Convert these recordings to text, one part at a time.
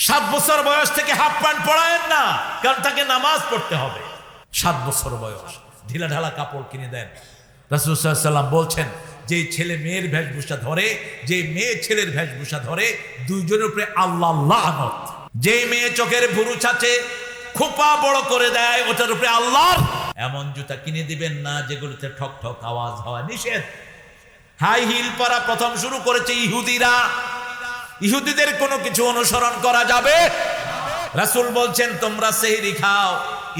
7 বছর বয়স থেকে হাফ প্যান্ট পরায়েন না, কারণ তাকে নামাজ পড়তে হবে। 7 বছর বয়স ঢিলা ঢালা কাপড় কিনে দেন। রাসূল সাল্লাল্লাহু আলাইহি ওয়াসাল্লাম বলছেন, যে ছেলে মেয়ের বেশভূষা ধরে, যে মেয়ে ছেলের বেশভূষা ধরে, দুইজনের উপরে আল্লাহ লানত। যে মেয়ে চোখের ভুরু ছাচে, খোপা বড় করে দেয়, ওটার উপরে আল্লাহ। এমন জুতা কিনে দিবেন না যেগুলোতে ঠক ঠক আওয়াজ হয়, নিষেধ। হাই হিল পরা প্রথম শুরু করেছে ইহুদিরা। ইহুদিদের কোনো কিছু অনুসরণ করা যাবে? রাসূল বলছেন, তোমরা সেহরি খাও।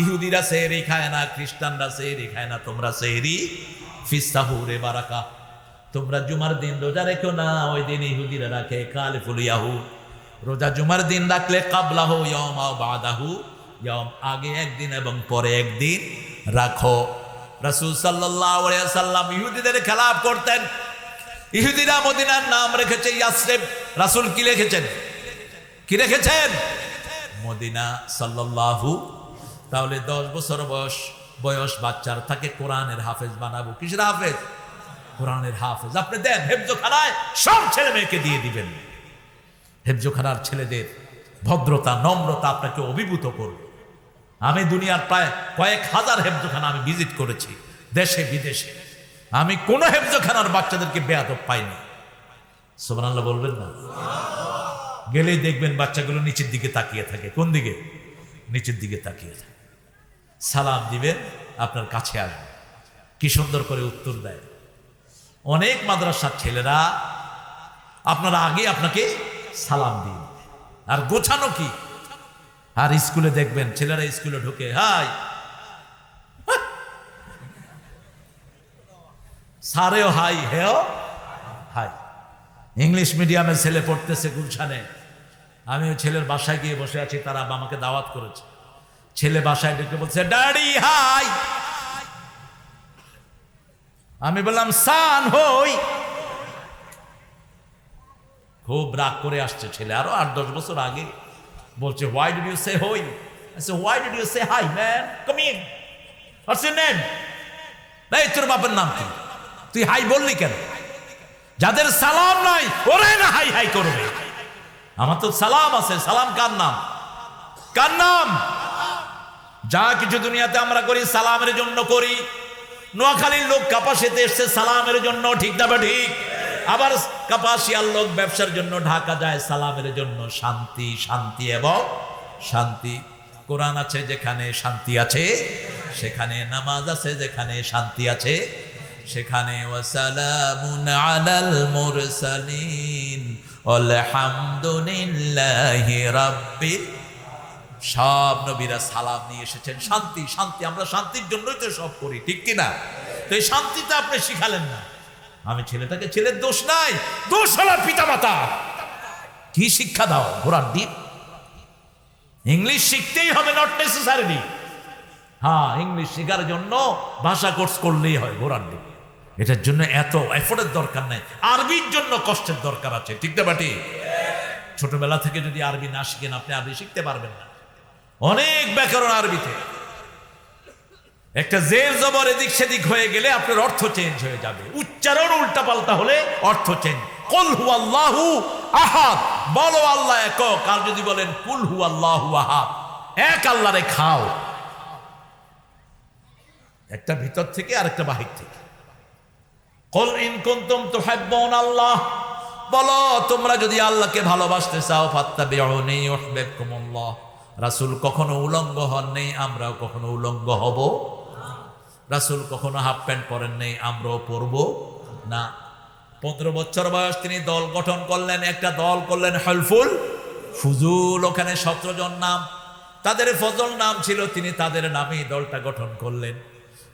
ইহুদিরা সেহরি খায় না, খ্রিস্টানরা সেহরি খায় না, তোমরা সেহরি ফিস সাহুরে বারাকা। তোমরা জুমার দিন রোজা রেখো না, ওই দিন ইহুদিরা রাখে কালিফুল ইয়াহুদ। রোজা জুমার দিন রাখলে কাবলাহু ইয়াউম আও বাদাহু ইয়াউম, আগে একদিন এবং পরে একদিন রাখো। রাসূল সাল্লাল্লাহু আলাইহি ওয়াসাল্লাম ইহুদিদের খেলাফ করতেন। ইহুদিরা মদিনার নাম রেখেছে ইয়াসরিব, রাসূল কি লিখেছেন? কি রেখেছেন? মদিনা সাল্লাল্লাহু। তাহলে 10 বছর বয়স বাচ্চার তাকে কোরআনের হাফেজ বানাবো। কিসের হাফেজ? কোরআনের হাফেজ। আপনি দেন হেফজখানায়, সব ছেলে মেয়েকে দিয়ে দিবেন। হেফজখানার ছেলেদের ভদ্রতা, নম্রতা আপনাকে অভিভূত করবে। আমি দুনিয়ার প্রায় কয়েক হাজার হেফজখানা আমি ভিজিট করেছি, দেশে বিদেশে। আমি কোন হেফজখানার বাচ্চাদেরকে বেয়াদব পাইনি। সুবহানাল্লাহ বলবেন না? গেলেই দেখবেন বাচ্চাগুলো নিচের দিকে তাকিয়ে থাকে। কোন দিকে? নিচের দিকে তাকিয়ে থাকে। সালাম দিবেন, আপনার কাছে আসবে, কি সুন্দর করে উত্তর দেয়। অনেক মাদ্রাসার ছেলেরা আপনারা আগে আপনাকে সালাম দিন, আর গোছানো কি। আর স্কুলে দেখবেন ছেলেরা স্কুলে ঢুকে হাই, সারেও হাই, হেও হাই। ইংলিশ মিডিয়ামে ছেলে পড়তেছে গুলশানে। আমি ওই ছেলের বাসায় গিয়ে বসে আছি, তারা আমাকে দাওয়াত করেছে। ছেলে বাসায় ঢুকে বলছে ড্যাডি হাই। আমি বললাম সান হই। খুব রাগ করে আসছে ছেলে, আরো 8-10 বছর আগে। বলছে হোয়াই ডিড ইউ সে হই? I said, why did you say hi, man? Come in. What's your name? এই তোর বাপের নাম কি? তুই হাই বললি কেন? যাদের সালাম নাই ওরাই না হাই হাই করবে। আমার তো সালাম আছে। সালাম কার নাম? কার নাম? যা কিছু দুনিয়াতে আমরা করি সালামের জন্য করি। নোয়াখালীর লোক কাপাসিতে এসছে সালামের জন্য, ঠিক না ঠিক? আবার কাপাসিয়ার লোক ব্যবসার জন্য ঢাকা যায় সালামের জন্য। শান্তি, শান্তি এবং শান্তি। কোরআন আছে যেখানে শান্তি আছে সেখানে, নামাজ আছে যেখানে শান্তি আছে সেখানে। ওয়াসালামুন আলাল মুরসালিন আলহামদুলিল্লাহি রাব্বিল। সব নবীরা সালাম নিয়ে এসেছেন। শান্তি, শান্তি। আমরা শান্তির জন্যই তো সব করি, ঠিক কিনা? তো এই শান্তিটা আপনি শিখালেন না। আমি ছেলেটাকে, ছেলের দোষ নাই, দোষ হলো পিতামাতা। কি শিক্ষা দাও? ঘোড়ার ডিম। ইংলিশ শিখতেই হবে, নট নেসেসারিলি। হ্যাঁ, ইংলিশ শেখার জন্য ভাষা কোর্স করলেই হয়, ঘোড়ার ডিম। এটার জন্য এত এফোর্টের দরকার নাই। আরবির জন্য কষ্টের দরকার আছে, ঠিক না বাটি? ছোটবেলা থেকে যদি আরবি না শিখেন আপনি আরবি শিখতে পারবেন না। অনেক ব্যাকরণ আরবিতে। একটা জের জবর এদিক সেদিক হয়ে গেলে আপনার অর্থ চেঞ্জ হয়ে যাবে। উচ্চারণ উল্টা পাল্টা হলে অর্থ চেঞ্জ। কুল হুয়াল্লাহু আহাদ, বলো আল্লাহ একক। আর যদি বলেন কুল হুয়াল্লাহু আহাদ, এক আল্লাহরে খাও। একটা ভিতর থেকে আর একটা বাহির থেকে। কুল ইন কুনতুম তুহিব্বুনাল্লাহ, বলো তোমরা যদি আল্লাহকে ভালোবাসতে চাও ফাত্তাবিউনি ইউহিব্বুকুমুল্লাহ। রাসূল কখনো উলঙ্গ হন নেই, আমরাও কখনো উলঙ্গ হব। রাসূল কখনো হাফ প্যান্ট পরেন নেই, আমরাও পরব না। 15 বছর বয়স তিনি দল গঠন করলেন। একটা দল করলেন হলফুল ফুজুল। ওখানে 17 জন নাম, তাদের ফজল নাম ছিল। তিনি তাদের নামেই দলটা গঠন করলেন।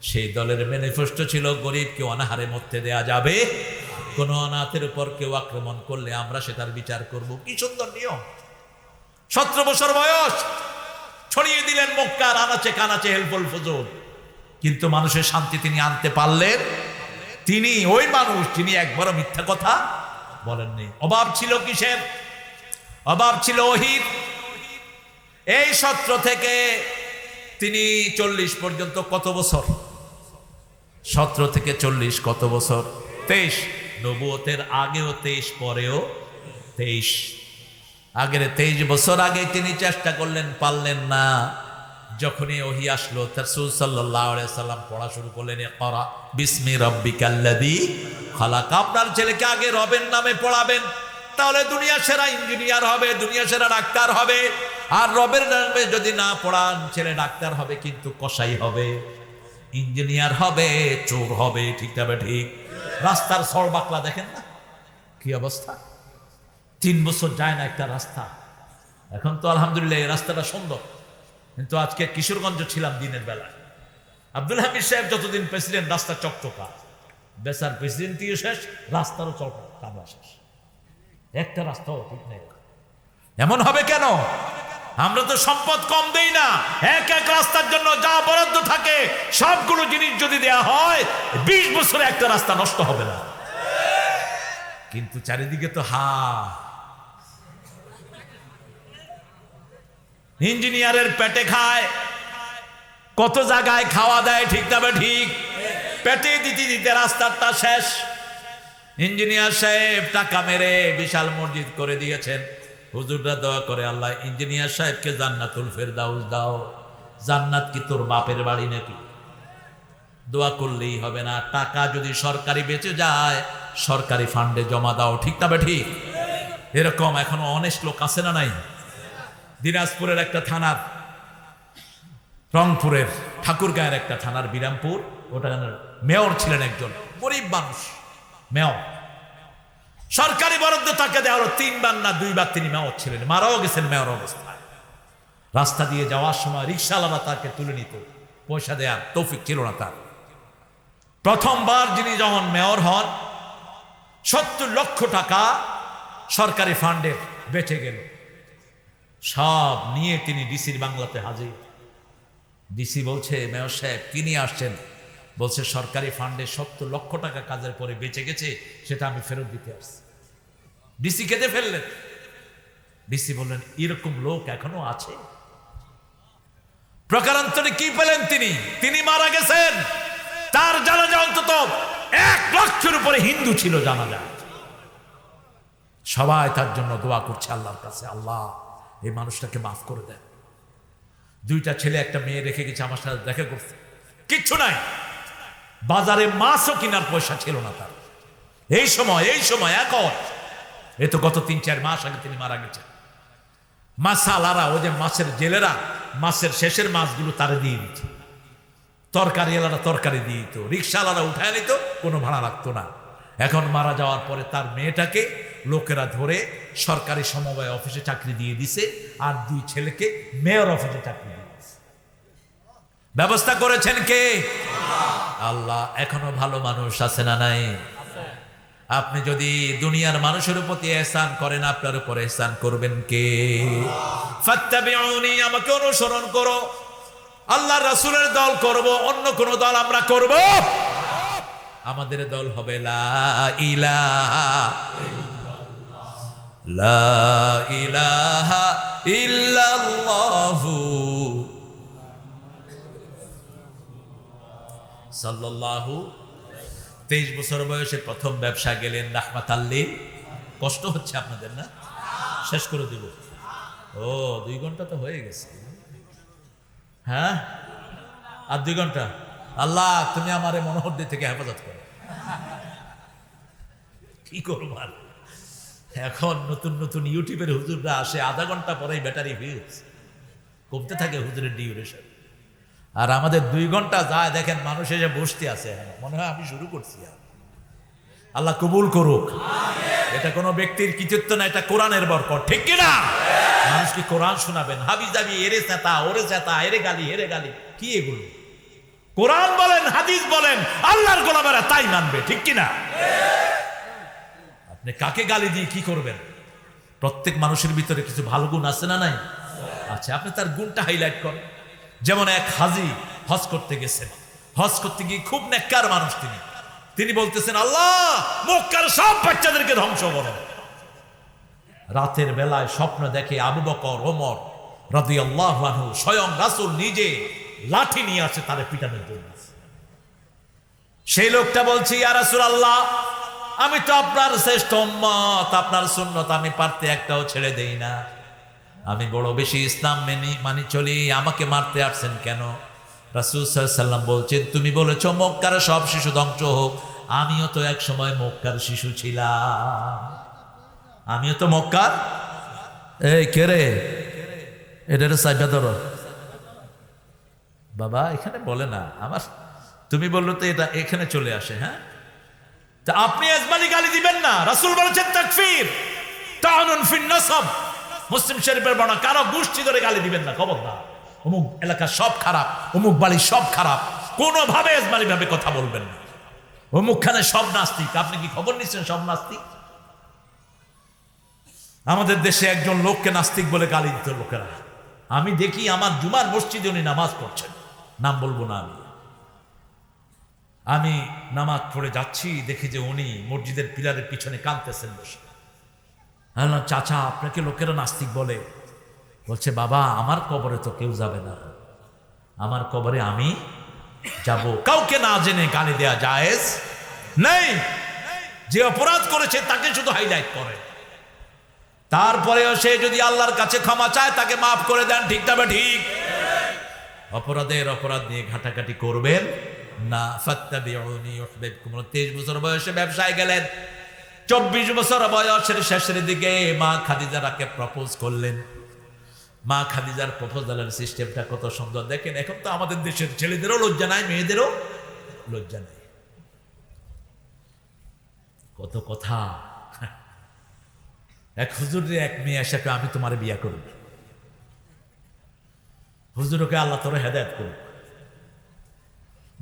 সেই দলের ম্যানিফেস্টো ছিল গরিবকে অনাহারে মরতে দেয়া যাবে, কোন অনাথের উপর কেউ আক্রমণ করলে আমরা সেটার বিচার করব। কি সুন্দর নিয়ম। 17 বছর বয়স, ছড়িয়ে দিলেন মক্কার আনাচে কানাচে হেলফুল ফুজুল। কিন্তু মানুষের শান্তি তিনি আনতে পারলেন। তিনি ওই মানুষ, তিনি একবারও মিথ্যা কথা বলেননি। অভাব ছিল কিসের? অভাব ছিল ওহীর। এই 17 থেকে তিনি 40 পর্যন্ত কত বছর? 17 থেকে 40 কত বছর? 23। নবুয়তের আগেও 23, পরেও 23। আগের 23 বছর আগে তিনি চেষ্টা করলেন, পারলেন না। যখনই ওহী আসলো, রাসূল সাল্লাল্লাহু আলাইহি সাল্লাম পড়া শুরু করলেন, ইকরা বিসমি রাব্বিকাল্লাযী খালাক। আপনার ছেলেকে আগে রবের নামে পড়াবেন, তাহলে দুনিয়া সেরা ইঞ্জিনিয়ার হবে, দুনিয়া সেরা ডাক্তার হবে। আর রবের নামে যদি না পড়ান, ছেলে ডাক্তার হবে কিন্তু কসাই হবে, ইঞ্জিনিয়ার হবে, চোর হবে। ঠিক তবে ঠিক। রাস্তার সড় বাকলা দেখেন না কি অবস্থা। 3 বছর যায় না একটা রাস্তা। এখন তো আলহামদুলিল্লাহ এই রাস্তাটা সুন্দর, কিন্তু আজকে কিশোরগঞ্জ ছিলাম দিনের বেলা। আব্দুল হামিদ সাহেব যতদিন প্রেসিডেন্ট, রাস্তা চকচকা। বেচার প্রেসিডেন্টও শেষ, রাস্তারও চকচকা শেষ, একটা রাস্তাও ঠিক নেই। এমন হবে কেন? আমরা তো সম্পদ কম দেই না। এক এক রাস্তার জন্য যা বরাদ্দ থাকে সবগুলো জিনিস যদি দেয়া হয়, 20 বছরে একটা রাস্তা নষ্ট হবে না। কিন্তু চারিদিকে তো ইঞ্জিনিয়ারের পেটে খায়, কত জায়গায় খাওয়া দেয়। ঠিক তবে ঠিক। পেটে দিতে দিতে রাস্তাটা শেষ। ইঞ্জিনিয়ার সাহেব টাকা মেরে বিশাল মসজিদ করে দিয়েছেন। হুজুররা দোয়া করে, আল্লাহ ইঞ্জিনিয়ার সাহেবকে জান্নাতুল ফেরদাউস দাও। জান্নাত কি তোর বাপের বাড়ি নাকি? দোয়া করলেই হবে না। টাকা যদি সরকারি বেঁচে যায়, সরকারি ফান্ডে জমা দাও। ঠিক তবে ঠিক। এরকম এখনো অনেস্ট লোক আছে না নাই? দিনাজপুরের একটা থানার, রংপুরের ঠাকুরগাঁয়ের একটা থানার বিরামপুর, ওটা মেয়র ছিলেন একজন গরিব মানুষ মেয়র। সরকারি বরাদ্দ তাকে দেওয়া হলো 3 বার না 2 বার তিনি মেয়র ছিলেন, মারাও গেছেন মেয়র অবস্থায়। রাস্তা দিয়ে যাওয়ার সময় রিক্সাওয়ালা তাকে তুলে নিত, পয়সা দেওয়ার তৌফিক ছিল না তার। প্রথমবার যিনি যখন মেয়র হন, 70 লক্ষ টাকা সরকারি ফান্ডে বেঁচে গেল। সব নিয়ে তিনি ডিসির বাংলাতে হাজির। ডিসি বলছে, মেয়র সাহেব কি নিয়ে আসছেন? বলছে, সরকারি ফান্ডে 70 লক্ষ টাকা কাজের পরে বেঁচে গেছে, সেটা আমি ফেরত দিতে আসছি। ডিসি কেঁদে ফেললেন। ডিসি বললেন, এরকম লোক এখনো আছে? প্রকারান্তরে কি পেলেন তিনি? তিনি মারা গেছেন, তার জানাজা অন্তত 1 লক্ষের উপরে হিন্দু ছিল জানাজা। সবাই তার জন্য দোয়া করছে আল্লাহর কাছে, আল্লাহ এই মানুষটাকে মাফ করে দেন। 2টা ছেলে একটা মেয়ে রেখে গেছে, আমার সাথে দেখা করতে কিচ্ছু নাই। বাজারে মাছও কেনার পয়সা ছিল না তার। এই সময় এখন এ তো গত 3-4 মাস আগে তিনি মারা গেছেন। মাছালারা, ওই যে মাছের জেলেরা, মাছের শেষের মাছগুলো তারে দিয়ে দিত। তরকারি এলারা তরকারি দিয়ে দিত, রিক্সাওয়ালারা উঠায় নিত, কোনো ভাড়া লাগতো না। এখন মারা যাওয়ার পরে তার মেয়েটাকে লোকেরা ধরে সরকারি সমবায় অফিসে চাকরি দিয়ে দিছে, আর 2 ছেলেকে মেয়র অফিসে চাকরি দিয়ে দিছে। ব্যবস্থা করেছেন কে? আল্লাহ। এখনো ভালো মানুষ আছে না নাই? আপনি যদি দুনিয়ার মানুষের প্রতি ইহসান করেন, আপনার উপর ইহসান করবেন কে? ফাত্তাবিউনি, আমাকে অনুসরণ করো। আল্লাহর রাসূলের দল করব, অন্য কোন দল আমরা করব? আমাদের দল হবে লা ইলাহা ইল্লাল্লাহু সাল্লাল্লাহু। 23 বছর বয়সে প্রথম ব্যবসা গেলেন রাহমাতাল্লিল। কষ্ট হচ্ছে আপনাদের না? শেষ করে দেব। ও 2 ঘন্টা তো হয়ে গেছে। হ্যাঁ, আর 2 ঘন্টা। আল্লাহ তুমি আমারে মনোহরদি থেকে হেফাজত করো। কি করবো আর? এখন নতুন নতুন ইউটিউবের হুজুররা আসে, আধা ঘন্টা পরেই ব্যাটারি ভিউজ কমতে থাকে হুজুরের ডিউরেশন। আর আমাদের 2 ঘন্টা যায়, দেখেন মানুষ এসে বসতে আছে, মনে হয় আমি শুরু করছি। আল্লাহ কবুল করুক। এটা কোনো ব্যক্তির কৃতিত্ব না, এটা কোরআনের বরকত। ঠিক কিনা? মানুষ কি কোরআন শোনাবেন? হাবি যাবি, এরে চেতা, ওরে চেতা, এরে গালি, হেরে গালি, কি এগুলো? কোরআন বলেন, হাদিস বলেন, আল্লাহর গোলামেরা তাই মানবে। ঠিক কিনা? আপনি কাকে গালি দিয়ে কি করবেন? প্রত্যেক মানুষের ভিতরে কিছু ভালো গুণ আছে না নাই? আচ্ছা, আপনি তার গুণটা হাইলাইট করেন। যেমন এক হাজি হজ করতে গেছেন, হজ করতে গিয়ে খুব নেককার মানুষ তিনি বলতেছেন, আল্লাহ মক্কার সব বাচ্চাদেরকে ধ্বংস করো। রাতের বেলায় স্বপ্ন দেখে আবু বকর, ওমর রাদিয়াল্লাহু আনহু, স্বয়ং রাসূল নিজে লাঠি নিয়ে আসে তারে পিটানোর জন্য। সেই লোকটা বলছে, ইয়া রাসূলুল্লাহ, আমি তো আপনার শ্রেষ্ঠ উম্মত, আপনার সুন্নত আমি পারতে একটাও ছেড়ে দেই না। আমি বড় বেশি ইসলাম মানি চলি, আমাকে মারতে আসছেন কেন? রাসূল সাল্লাল্লাহু আলাইহি ওয়াসাল্লাম বলছেন, তুমি বলেছো মক্কার সব শিশু ধ্বংস হোক, আমিও তো এক সময় মক্কার শিশু ছিলাম। আমিও তো মক্কার। এই কে রে, এটার সাইবা ধরো বাবা, এখানে বলে না আমার, তুমি বললো তো এটা এখানে চলে আসে। হ্যাঁ, তা আপনি এজমালি গালি দিবেন না। রাসূল বলেছেন তাকফীর তাআনুন ফিন নাসাব, মুসলিম শরীফের বর্ণনা, কারো গোষ্ঠী ধরে গালি দিবেন না, খবরদার। অমুক এলাকা সব খারাপ, অমুক বাড়ি সব খারাপ, কোনোভাবে এজমালি ভাবে কথা বলবেন না। অমুকখানে সব নাস্তিক, আপনি কি খবর নিচ্ছেন সব নাস্তিক? আমাদের দেশে একজন লোককে নাস্তিক বলে গালি দিত লোকেরা। আমি দেখি আমার জুমার মসজিদে উনি নামাজ পড়ছেন, নাম বলবো না আমি নামাজ পড়ে যাচ্ছি, দেখি যে উনি মসজিদের পিলারের পিছনে কাঁদতেছেন বসে। বললাম, চাচা আপনাকে লোকেরা নাস্তিক বলে? বলছে, বাবা আমার কবরে তো কেউ যাবে না, আমার কবরে আমি যাব। কাউকে না জেনে গালি দেয়া জায়েজ নেই। যে অপরাধ করেছে তাকে শুধু হাইলাইট করে, তারপরেও সে যদি আল্লাহর কাছে ক্ষমা চায় তাকে মাফ করে দেন। ঠিক তবে ঠিক, অপরাধের অপরাধ নিয়ে ঘাটাঘাটি করবেন না। ফাত্তাবিউনি ইউহিব্বুকুম। 23 বছর বয়সে ব্যবসায় গেলেন, 24 বছর বয়সের শেষের দিকে মা খাদিজাকে প্রপোজ করলেন। মা খাদিজার প্রপোজালের সিস্টেমটা কত সুন্দর দেখেন। এখন তো আমাদের দেশের ছেলেদেরও লজ্জা নাই, মেয়েদেরও লজ্জা নাই, কত কথা। এক হুজুরের এক মেয়ে এসে, আমি তোমার বিয়া করব। হুজুরকে আল্লাহ তোরে হেদায়েত করুক,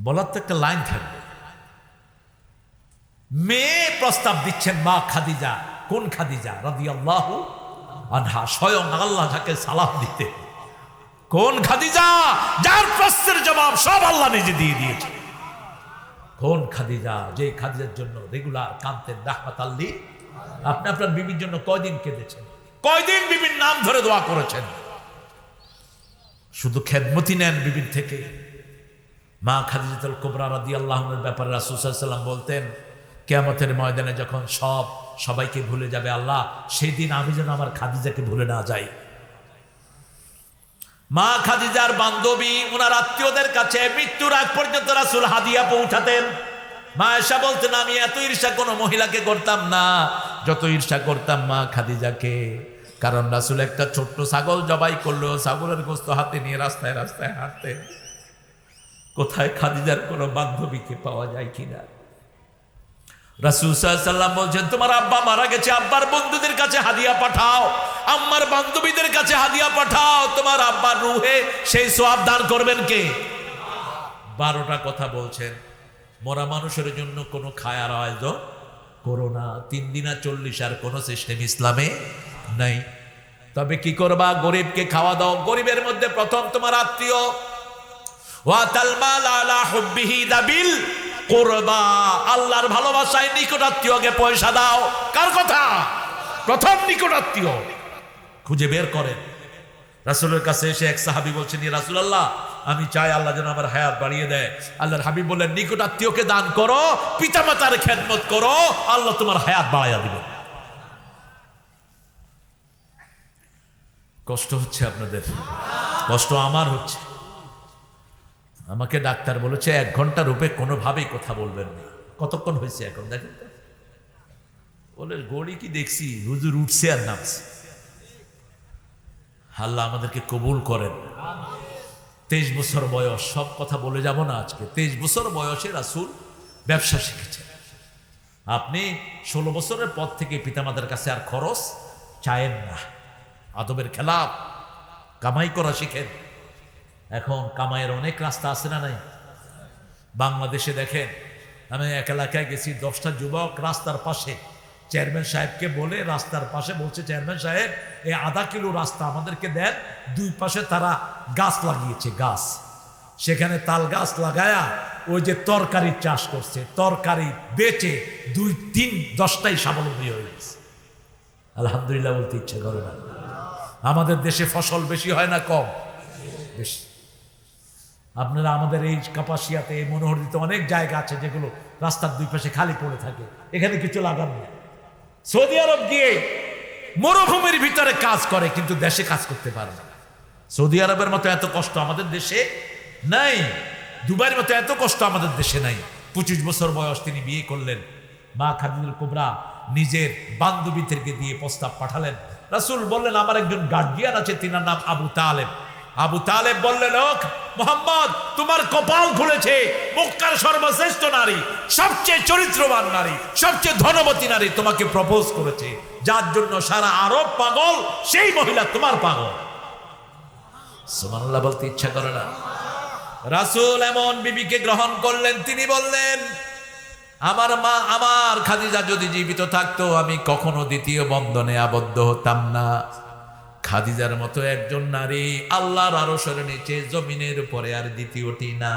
বলার তো একটা লাইন থাকবে। মেয়ে প্রস্তাব দিচ্ছেন মা খাদিজা। কোন খাদিজা রাদিয়াল্লাহু আনহা? স্বয়ং আল্লাহ যাকে সালাম দিতে। কোন খাদিজা? যার প্রশ্নের জবাব সব আল্লাহ নিজে দিয়ে দিয়েছে। কোন খাদিজা? যে খাদিজার জন্য রেগুলার কাঁদতেন রাহমাতাল লিল। আপনি আপনার বিবির জন্য কয়দিন কেঁদেছেন, কয়দিন বিবির নাম ধরে দোয়া করেছেন? শুধু খেদমতি নেন বিবির থেকে। মা খাদিজাতুল কুবরা রাদিয়াল্লাহু আনহার ব্যাপারে রাসূল সাল্লাল্লাহু আলাইহি ওয়াসাল্লাম বলতেন, কিয়ামতের ময়দানে যখন সবাইকে ভুলে যাবে আল্লাহ, সেই দিন আমি যেন আমার খাদিজাকে ভুলে না যাই। মা খাদিজার বান্ধবী, ওনার আত্মীয়দের কাছে মৃত্যুর আগ পর্যন্ত রাসূল হাদিয়া পৌঁছাতেন। মা আয়েশা বলতেন, আমি এত ঈর্ষা কোনো মহিলাকে করতাম না যত ঈর্ষা করতাম মা খাদিজাকে। কারণ রাসূল একটা ছোট্ট ছাগল জবাই করলো, ছাগলের গোশত হাতে নিয়ে রাস্তায় রাস্তায় হাঁটতেন। কোথায় খাদিজার কোনো বান্ধবীকে পাওয়া যায় কিনা? রাসূল সাল্লাল্লাহু আলাইহি ওয়াসাল্লাম বলছেন, তোমার আব্বা মারা গেছে, আব্বার বন্ধুদের কাছে হাদিয়া পাঠাও, আম্মার বান্ধবীদের কাছে হাদিয়া পাঠাও, তোমার আব্বার রূহে সেই সওয়াব দান করবেন কে? 12টা কথা বলছেন। মরা মানুষের জন্য কোনো খায়ার আয়োজন করো না। 3 দিনা 40 আর কোনো সিস্টেম ইসলামে নাই। তবে কি করবা? গরিবকে খাওয়া দাও। গরিবের মধ্যে প্রথম তোমার আত্মীয়। ওয়াতাল মাল আলা হুব্বিহি দাবিল কুরবা, আল্লাহর ভালোবাসায় নিকটাত্মীয়কে পয়সা দাও। কার কথা? প্রথম নিকটাত্মীয় খুঁজে বের করেন। রাসূলের কাছে এসে এক সাহাবী বলছেন, ইয়া রাসূলুল্লাহ, আমি চাই আল্লাহ যেন আমার হায়াত বাড়িয়ে দেয়। আল্লাহর হাবিব বললেন, নিকটাত্মীয়কে দান করো, পিতামাতার খেদমত করো, আল্লাহ তোমার হায়াত বাড়াইয়া দিবেন। কষ্ট হচ্ছে আপনাদের, কষ্ট আমার হচ্ছে। আমাকে ডাক্তার বলেছে 1 ঘন্টা রূপে কোনোভাবেই কথা বলবেন না। কতক্ষণ হয়েছে এখন দেখেন তো? বলে গড়ি কি দেখছি, হুজুর উঠছে আর নামছে। আল্লাহ আমাদেরকে কবুল করেন। 23 বছর বয়স, সব কথা বলে যাব না আজকে। 23 বছর বয়সে রাসূল ব্যবসা শিখেছেন। আপনি 16 বছরের পর থেকে পিতামাতার কাছে আর খরচ চায়েন না, আদবের খেলাফ, কামাই করা শিখেন। এখন কামাইয়ের অনেক রাস্তা আছে না নাই? বাংলাদেশে দেখেন, আমি এক এলাকায় গেছি, 10টা যুবক রাস্তার পাশে চেয়ারম্যান সাহেবকে বলে, রাস্তার পাশে বলছে, চেয়ারম্যান সাহেব এই আধা কিলো রাস্তা আমাদেরকে দেন। 2 পাশে তারা গাছ লাগিয়েছে, গাছ, সেখানে তাল গাছ লাগায়া ওই যে তরকারি চাষ করছে, তরকারি বেচে 2-3-10টাই স্বাবলম্বী হয়ে গেছে। আলহামদুলিল্লাহ বলতে ইচ্ছে করে না। আমাদের দেশে ফসল বেশি হয় না কম? বেশি। আপনারা আমাদের এই কাপাসিয়াতে, এই মনোহরদিতে অনেক জায়গা আছে যেগুলো রাস্তার 2 পাশে খালি পড়ে থাকে, এখানে কিছু লাগান না। সৌদি আরব গিয়ে মরুভূমির ভিতরে কাজ করে, কিন্তু দেশে কাজ করতে পারে না। সৌদি আরবের মতো এত কষ্ট আমাদের দেশে নাই, দুবাইয়ের মতো এত কষ্ট আমাদের দেশে নাই। 25 বছর বয়স তিনি বিয়ে করলেন। মা খাদিজাতুল কুবরা নিজের বান্ধবীদেরকে দিয়ে প্রস্তাব পাঠালেন। রাসূল বললেন, আমার একজন গার্ডিয়ান আছে, তিনার নাম আবু তালেব। আবু তালেব বললেন, লোক মোহাম্মদ, তোমার কপাল খুলেছে, মক্কার সর্বশ্রেষ্ঠ নারী, সবচেয়ে চরিত্রবান নারী, সবচেয়ে ধনবতী নারী তোমাকে প্রপোজ করেছে, যার জন্য সারা আরব পাগল, সেই মহিলা তোমার পাগল। সুবহানাল্লাহ বলতে ইচ্ছা করে না? রাসূল এমন বিবিকে গ্রহণ করলেন, তিনি বললেন, আমার মা, আমার খাদিজা যদি জীবিত থাকতো আমি কখনো দ্বিতীয় বন্ধনে আবদ্ধ হতাম না। খাদিজার মতো একজন নারী আল্লাহর আরশের নিচে জমিনের উপরে আর দ্বিতীয়টি না।